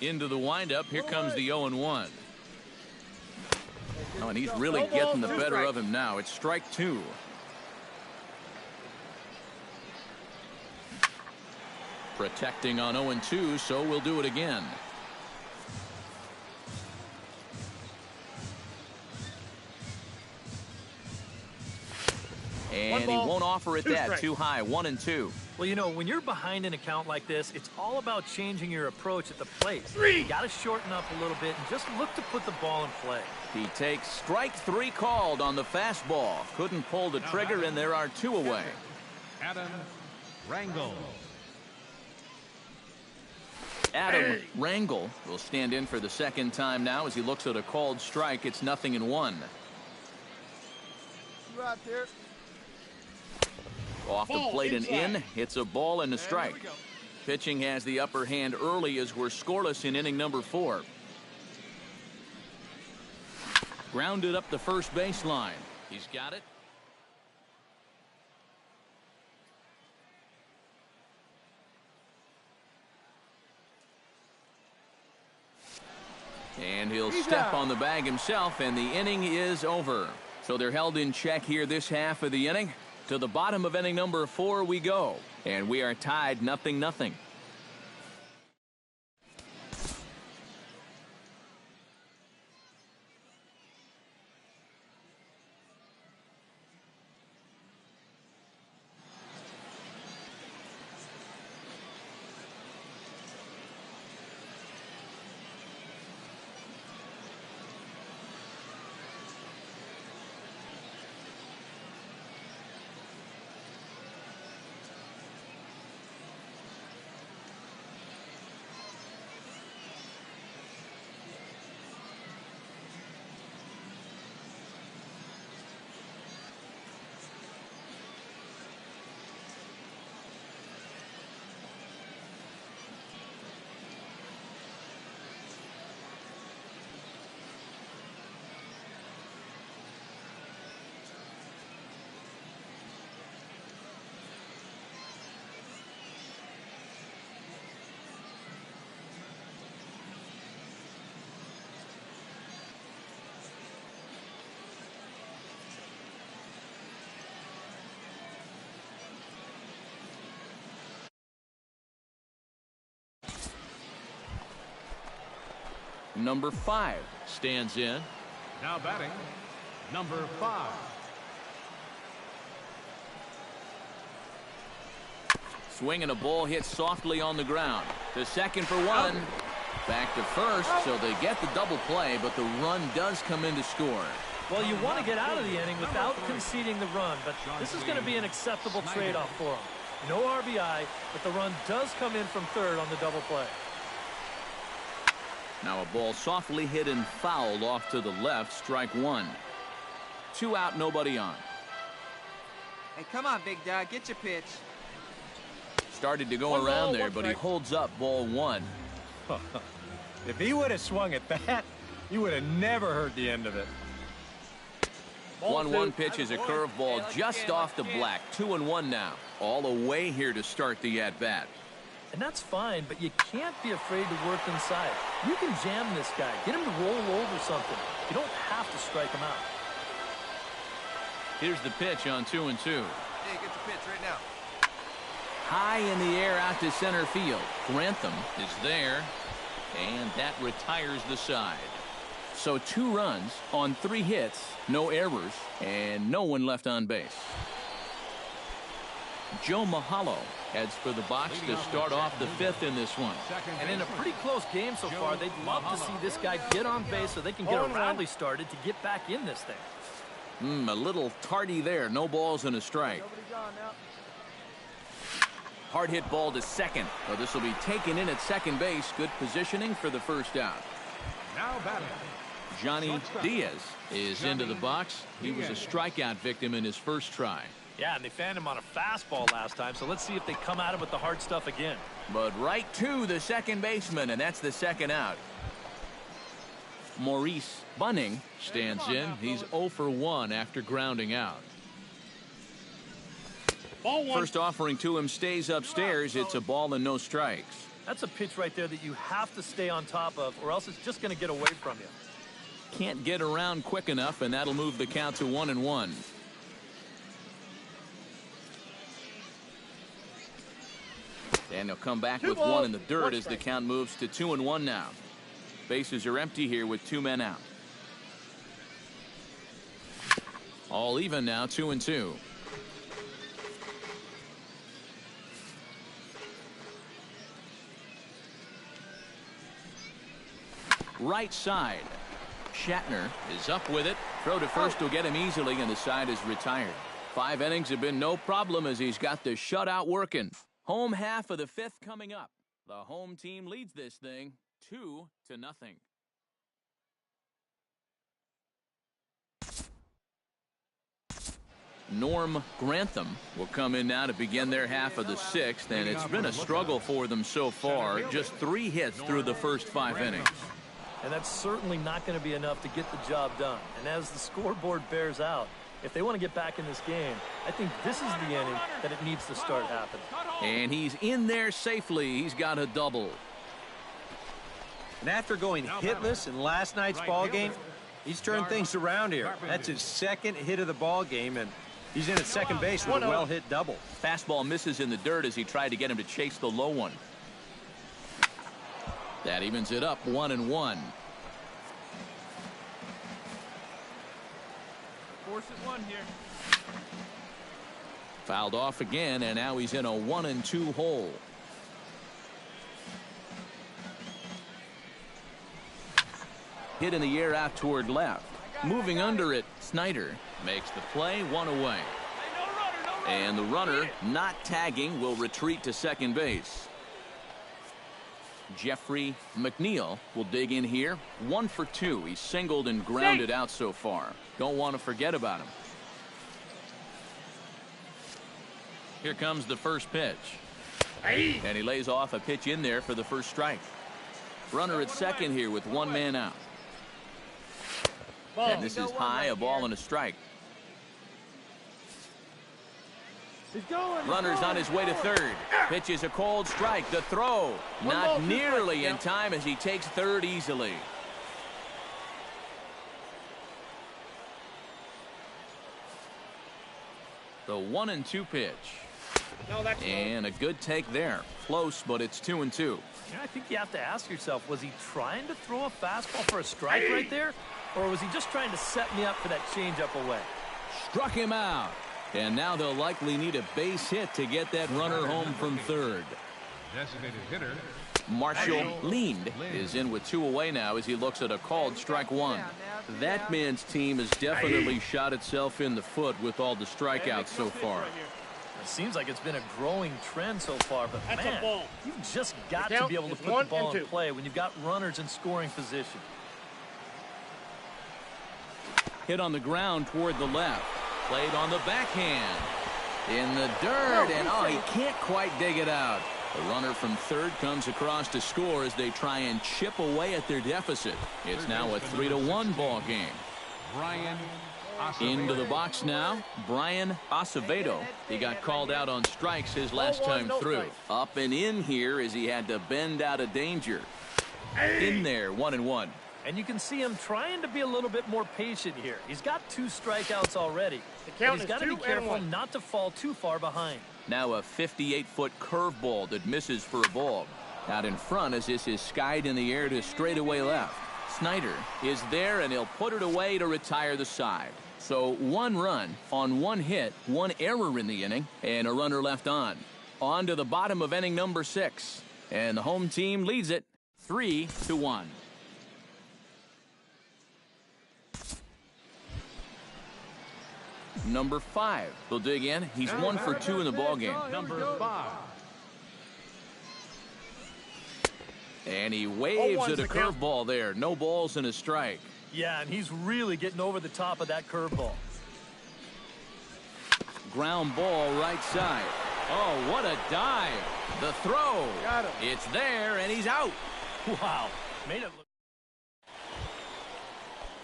Into the windup. Here comes the 0-1. Oh, and he's really getting the better of him now. It's strike 2. Protecting on 0-2, so we'll do it again. And he won't offer it that. Too high. 1-2. Well, you know, when you're behind an account like this, it's all about changing your approach at the plate. You got to shorten up a little bit and just look to put the ball in play. He takes strike 3 called on the fastball. Couldn't pull the trigger, and there are 2 away. Adam Rangel. Adam Rangel will stand in for the second time now as he looks at a called strike. It's 0-1. You out there? Off the plate and in. It's a ball and a strike. Pitching has the upper hand early as we're scoreless in inning number 4. Grounded up the first baseline. He's got it. And he'll step on the bag himself, and the inning is over. So they're held in check here this half of the inning. To the bottom of inning number 4 we go, and we are tied 0-0. Number 5 stands in. Now batting, number 5. Swinging a ball hit softly on the ground. To second for 1. Back to first, so they get the double play, but the run does come in to score. Well, you want to get out of the inning without conceding the run, but this is going to be an acceptable trade-off for him. No RBI, but the run does come in from third on the double play. Now a ball softly hit and fouled off to the left. Strike 1. 2 out, nobody on. Hey, come on, big dog. Get your pitch. Started to go around there, but he holds up ball 1. If he would have swung at that, you would have never heard the end of it. 1-1 pitch is a curveball just off the black. 2-1 now. All away here to start the at-bat. And that's fine, but you can't be afraid to work inside. You can jam this guy. Get him to roll over something. You don't have to strike him out. Here's the pitch on 2-2. Hey, get the pitch right now. High in the air out to center field. Grantham is there, and that retires the side. So 2 runs on 3 hits, no errors, and no one left on base. Joe Mahalo heads for the box to start off the 5th in this one. And in a pretty close game so far, they'd love to see this guy get on base so they can get a rally started to get back in this thing. A little tardy there. No balls and a strike. Hard hit ball to second. So this will be taken in at second base. Good positioning for the first out. Now batting. Johnny Diaz is into the box. He was a strikeout victim in his first try. Yeah, and they fanned him on a fastball last time, so let's see if they come at him with the hard stuff again. But right to the second baseman, and that's the second out. Maurice Bunning stands in. He's 0 for 1 after grounding out. First offering to him stays upstairs. It's a ball and no strikes. That's a pitch right there that you have to stay on top of, or else it's just going to get away from you. Can't get around quick enough, and that'll move the count to 1-1. And he'll come back with 1 in the dirt as the count moves to 2-1 now. Bases are empty here with 2 men out. All even now, 2-2. Right side. Shatner is up with it. Throw to first will get him easily, and the side is retired. 5 innings have been no problem as he's got the shutout working. Home half of the 5th coming up. The home team leads this thing 2-0. Norm Grantham will come in now to begin their half of the 6th, and it's been a struggle for them so far. Just 3 hits through the first 5 innings. And that's certainly not going to be enough to get the job done. And as the scoreboard bears out, if they want to get back in this game, I think this is the inning that it needs to start happening. And he's in there safely. He's got a double. And after going hitless in last night's ball game, he's turned things around here. That's his 2nd hit of the ball game, and he's in at second base with a well-hit double. Fastball misses in the dirt as he tried to get him to chase the low one. That evens it up 1-1. Force it 1 here. Fouled off again, and now he's in a 1-2 hole. Hit in the air out toward left. Moving under it, Snyder makes the play, 1 away. And the runner, not tagging, will retreat to second base. Jeffrey McNeil will dig in here. 1 for 2. He's singled and grounded out so far. Don't want to forget about him. Here comes the first pitch. And he lays off a pitch in there for the first strike. Runner at second here with 1 man out. And this is high, a ball and a strike. Runner's on his way to third. Pitch is a cold strike. The throw not nearly in time as he takes third easily. The 1-2 pitch. And a good take there. Close, but it's 2-2. Yeah, I think you have to ask yourself, was he trying to throw a fastball for a strike right there? Or was he just trying to set me up for that changeup away? Struck him out. And now they'll likely need a base hit to get that runner home from third. Designated hitter. Marshall Lind is in with 2 away now as he looks at a called strike 1. That man's team has definitely shot itself in the foot with all the strikeouts so far. It seems like it's been a growing trend so far, but man, you've just got to be able to put the ball in play when you've got runners in scoring position. Hit on the ground toward the left. Played on the backhand. In the dirt, and he can't quite dig it out. The runner from third comes across to score as they try and chip away at their deficit. It's now a 3-1 ball game. Into the box now, Brian Acevedo. He got called out on strikes his last time through. Up and in here as he had to bend out of danger. In there, 1-1. And you can see him trying to be a little bit more patient here. He's got 2 strikeouts already. But he's got to be careful not to fall too far behind. Now a 58-foot curveball that misses for a ball. Out in front as this is skied in the air to straightaway left. Snyder is there, and he'll put it away to retire the side. So 1 run on 1 hit, 1 error in the inning, and a runner left on. On to the bottom of inning number 6. And the home team leads it 3-1. Number 5 will dig in. He's 1 for 2 in the ballgame. Number 5. And he waves at a curveball there. No balls and a strike. Yeah, and he's really getting over the top of that curveball. Ground ball right side. Oh, what a dive. The throw. Got him. It's there, and he's out. Wow. Made it look.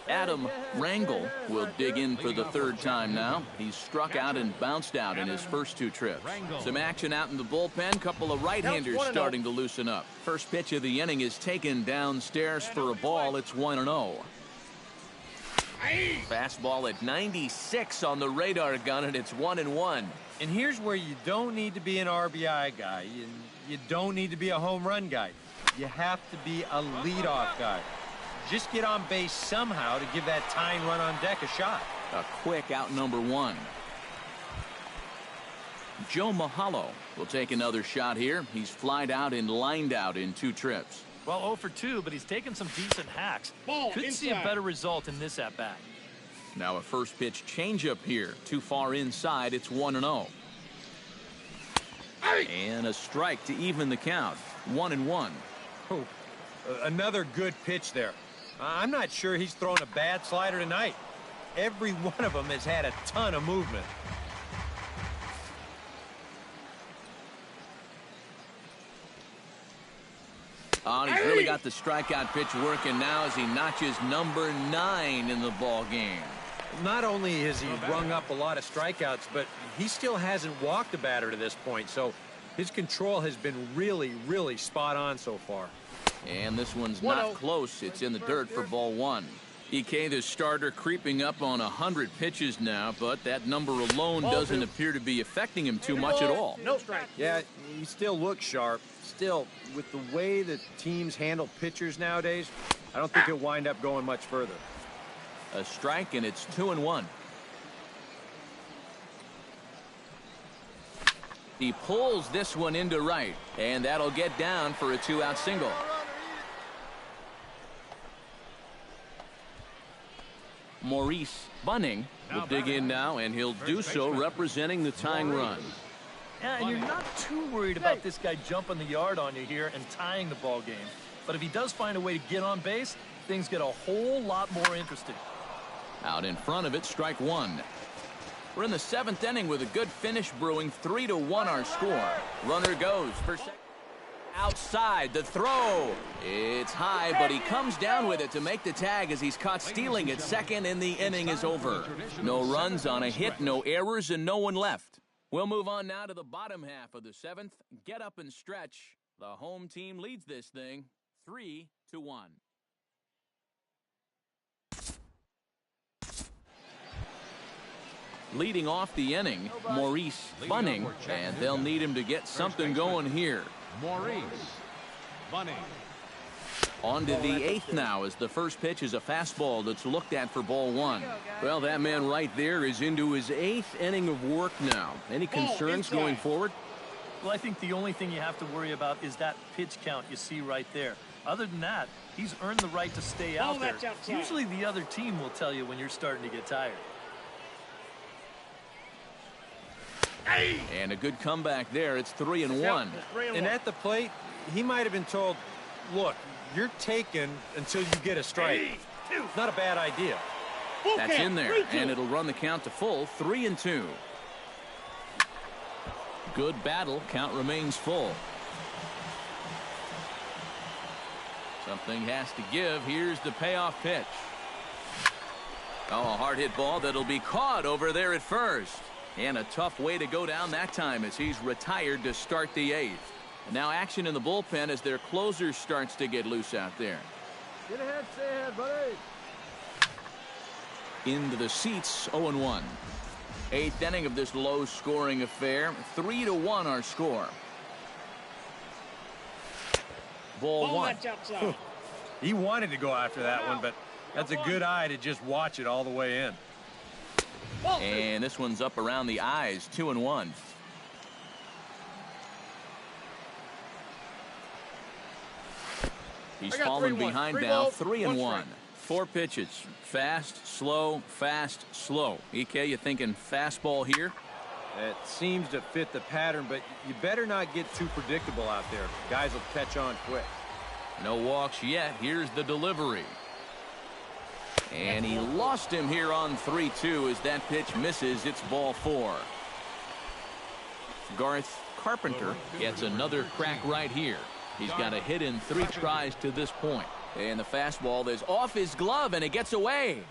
Adam Rangel will dig in for the 3rd time now. He's struck out and bounced out in his first 2 trips. Some action out in the bullpen. Couple of right-handers starting to loosen up. First pitch of the inning is taken downstairs for a ball. It's 1-0. Fastball at 96 on the radar gun, and it's 1-1. And here's where you don't need to be an RBI guy. You don't need to be a home run guy. You have to be a leadoff guy. Just get on base somehow to give that tying run on deck a shot. A quick out number 1. Joe Mahalo will take another shot here. He's flied out and lined out in 2 trips. Well, 0 for 2, but he's taken some decent hacks. Could see a better result in this at-bat. Now a first pitch changeup here. Too far inside. It's 1-0. And a strike to even the count. 1-1. Oh, another good pitch there. I'm not sure he's thrown a bad slider tonight. Every one of them has had a ton of movement. Oh, he's really got the strikeout pitch working now as he notches number 9 in the ball game. Not only has he rung up a lot of strikeouts, but he still hasn't walked a batter to this point. So his control has been really, really spot on so far. And this one's not close. It's in the dirt for ball 1. EK, the starter, creeping up on 100 pitches now, but that number alone doesn't appear to be affecting him too much at all. No strike. Yeah, he still looks sharp. Still, with the way that teams handle pitchers nowadays, I don't think he'll wind up going much further. A strike, and it's 2-1. He pulls this one into right, and that'll get down for a 2-out single. Maurice Bunning will dig in now, and he'll do so representing the tying run. Yeah, and you're not too worried about this guy jumping the yard on you here and tying the ball game. But if he does find a way to get on base, things get a whole lot more interesting. Out in front of it, strike 1. We're in the 7th inning with a good finish brewing. 3-1 our score. Runner goes for second. Outside the throw. It's high, but he comes down with it to make the tag as he's caught stealing at second, and the inning is over. No runs on a hit, no errors, and no one left. We'll move on now to the bottom half of the 7th. Get up and stretch. The home team leads this thing 3-1. Leading off the inning, Maurice Bunning, and they'll need him to get something going here. Maurice Bunning. On to the 8th now, as the first pitch is a fastball that's looked at for ball 1. Well, that man right there is into his 8th inning of work now. Any concerns going forward? Well, I think the only thing you have to worry about is that pitch count you see right there. Other than that, he's earned the right to stay out there. Usually the other team will tell you when you're starting to get tired. And a good comeback there. It's 3-1. And at the plate, he might have been told, look, you're taken until you get a strike. Not a bad idea. That's in there, and it'll run the count to full. 3-2. Good battle. Count remains full. Something has to give. Here's the payoff pitch. Oh, a hard hit ball that'll be caught over there at first. And a tough way to go down that time as he's retired to start the 8th. And now action in the bullpen as their closer starts to get loose out there. Get ahead, stay ahead, buddy. Into the seats, 0-1. Eighth inning of this low-scoring affair. 3-1 our score. Ball one. He wanted to go after that one, but that's a good eye to just watch it all the way in. And this one's up around the eyes, 2-1. He's fallen behind now, 3-1. 4 pitches. Fast, slow, fast, slow. EK, you thinking fastball here? It seems to fit the pattern, but you better not get too predictable out there. Guys will catch on quick. No walks yet. Here's the delivery. And he lost him here on 3-2 as that pitch misses. It's ball 4. Garth Carpenter gets another crack right here. He's got a hit in 3 tries to this point. And the fastball is off his glove, and it gets away.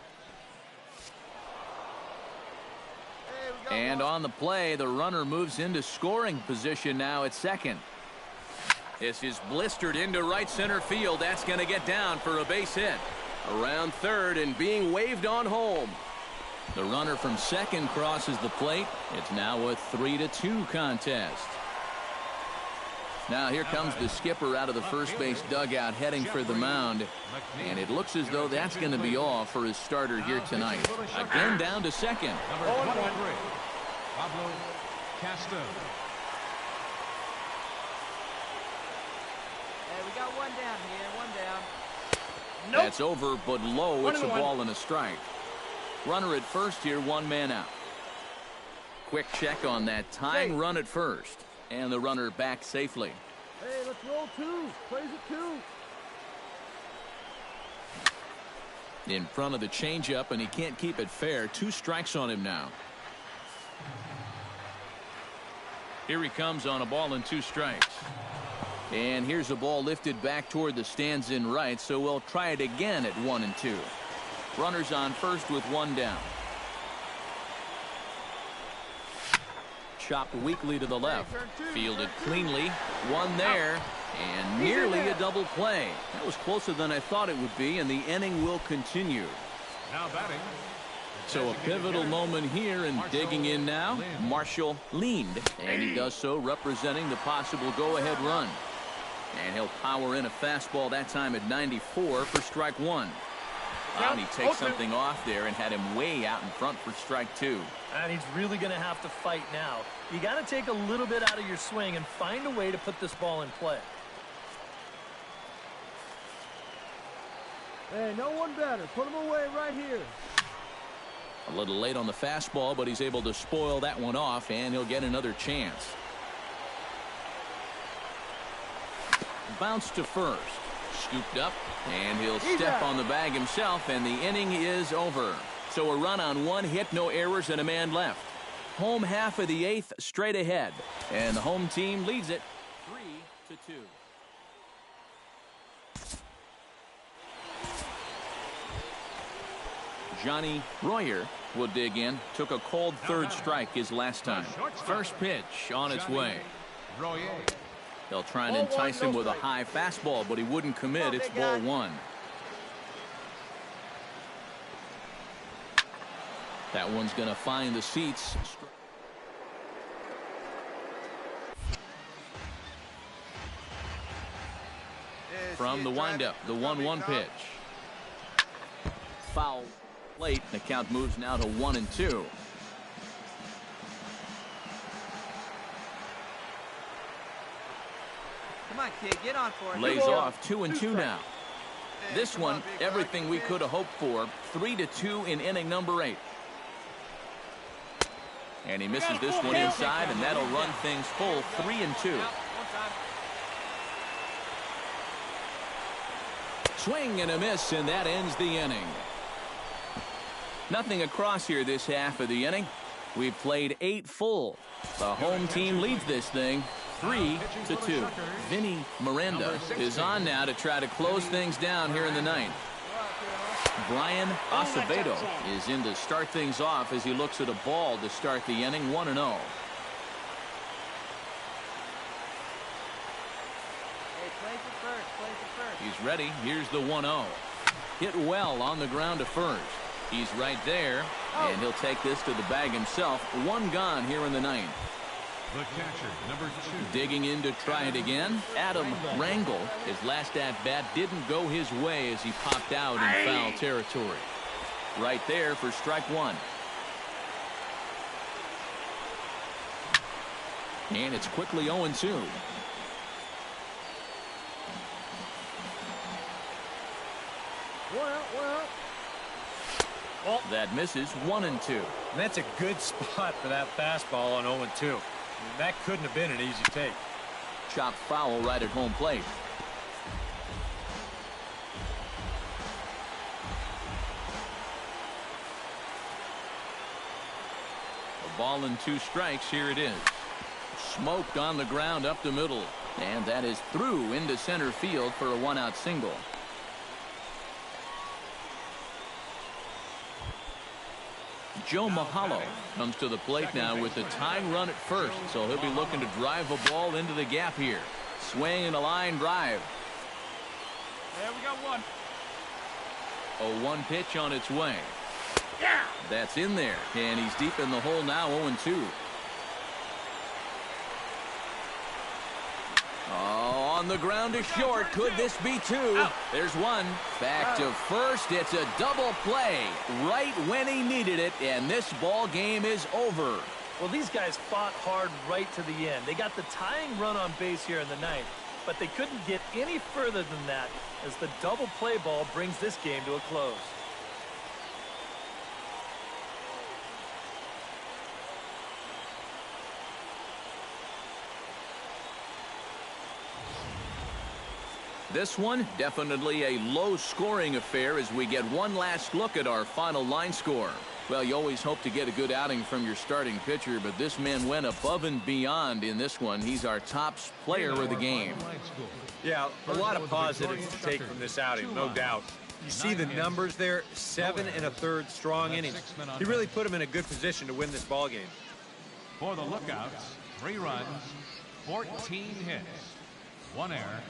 And on the play, the runner moves into scoring position now at second. This is blistered into right center field. That's going to get down for a base hit. Around third and being waved on home. The runner from second crosses the plate. It's now a 3-2 contest. Now here comes the skipper out of the first base dugout heading for the mound. And it looks as though that's going to be all for his starter here tonight. Again down to second. Pablo Castro. Hey, we got one down here, one down. Nope. That's over, but low. It's a ball and a strike. Runner at first here, 1 man out. Quick check on that tying run at first. And the runner back safely. Hey, let's roll 2. Plays it 2. In front of the changeup, and he can't keep it fair. 2 strikes on him now. Here he comes on a ball and 2 strikes. And here's a ball lifted back toward the stands in right, so we'll try it again at 1-2. Runners on first with 1 down. Chopped weakly to the left. Fielded cleanly. 1 there. And nearly a double play. That was closer than I thought it would be, and the inning will continue. Now batting. So a pivotal moment here, and digging in now, Marshall leaned, and he does so representing the possible go-ahead run. And he'll power in a fastball that time at 94 for strike 1. And he takes something off there and had him way out in front for strike 2. And he's really going to have to fight now. You got to take a little bit out of your swing and find a way to put this ball in play. Hey, no one better. Put him away right here. A little late on the fastball, but he's able to spoil that one off, and he'll get another chance. Bounce to first. Scooped up, and he'll step on the bag himself, and the inning is over. So a run on 1 hit, no errors, and a man left. Home half of the 8th straight ahead, and the home team leads it 3-2. Johnny Royer will dig in. Took a cold 3rd strike his last time. First pitch on its way. They'll try and entice him with a high fastball, but he wouldn't commit. It's ball 1. That one's going to find the seats. From the windup, the 1-1 pitch. Foul late. The count moves now to 1-2. Come on, kid, get on for it. Lays off 2-2 now. This one, everything we could have hoped for. 3-2 in inning number 8. And he misses this one inside, and that'll run things full 3-2. Swing and a miss, and that ends the inning. Nothing across here this half of the inning. We've played 8 full. The home team leads this thing 3-2. Vinny Miranda is on now to try to close things down here in the 9th. Brian Acevedo is in to start things off as he looks at a ball to start the inning, 1-0. Hey, place it first, place it first. He's ready. Here's the 1-0. Hit well on the ground to first. He's right there, and he'll take this to the bag himself. One gone here in the ninth. The catcher, number 2. Digging in to try it again, Adam Rangel. His last at-bat didn't go his way as he popped out in foul territory. Right there for strike one. And it's quickly 0-2. That misses 1-2. That's a good spot for that fastball on 0-2. That couldn't have been an easy take. Chopped foul right at home plate. A ball and 2 strikes. Here it is. Smoked on the ground up the middle. And that is through into center field for a 1-out single. Joe Mahalo comes to the plate now with a tying run at first, so he'll be looking to drive a ball into the gap here. Swing and a line drive. There we got one. A 1 pitch on its way. That's in there, and he's deep in the hole now. 0-2. On the ground to short. Could this be 2? There's 1. Back to first. It's a double play right when he needed it, and this ball game is over. Well, these guys fought hard right to the end. They got the tying run on base here in the ninth, but they couldn't get any further than that as the double play ball brings this game to a close. This one definitely a low-scoring affair as we get one last look at our final line score. Well, you always hope to get a good outing from your starting pitcher, but this man went above and beyond in this one. He's our top player of the game. Yeah, a lot of positives to take from this outing, no doubt. You see the numbers there, 7 1/3 strong innings. He really put him in a good position to win this ball game. For the Lookouts, 3 runs, 14 hits, 1 error,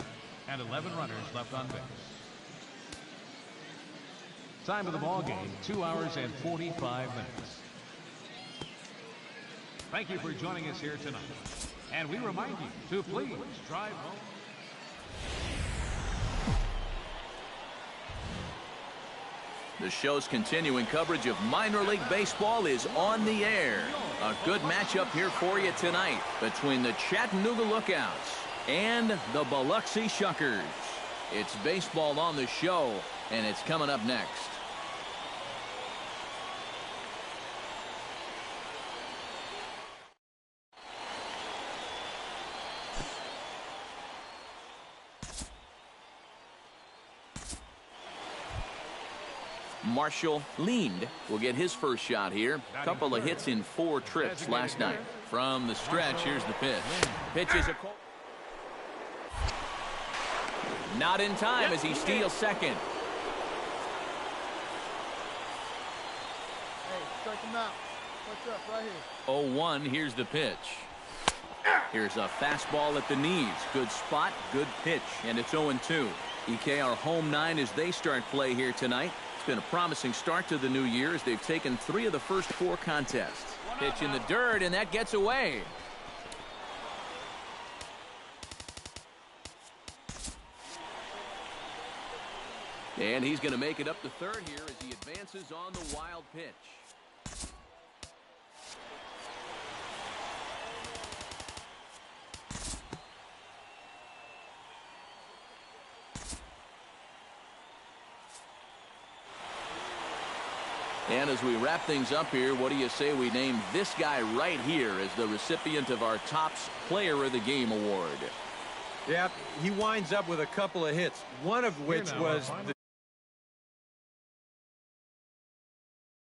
and 11 runners left on base. Time of the ball game, 2 hours and 45 minutes. Thank you for joining us here tonight. And we remind you to please drive home. The show's continuing coverage of minor league baseball is on the air. A good matchup here for you tonight between the Chattanooga Lookouts and the Biloxi Shuckers. It's baseball on the show, and it's coming up next. Marshall Lind will get his first shot here. Couple of hits in 4 trips last night. From the stretch, here's the pitch. Pitch is a call. Not in time as he steals second. Hey, strike him out. What's up right here? 0-1, here's the pitch. Here's a fastball at the knees. Good spot, good pitch, and it's 0-2. EK, our home 9 as they start play here tonight. It's been a promising start to the new year as they've taken 3 of the first 4 contests. Pitch in the dirt, and that gets away. And he's going to make it up to third here as he advances on the wild pitch. And as we wrap things up here, what do you say we name this guy right here as the recipient of our Tops Player of the Game award? Yeah, he winds up with a couple of hits, one of which was the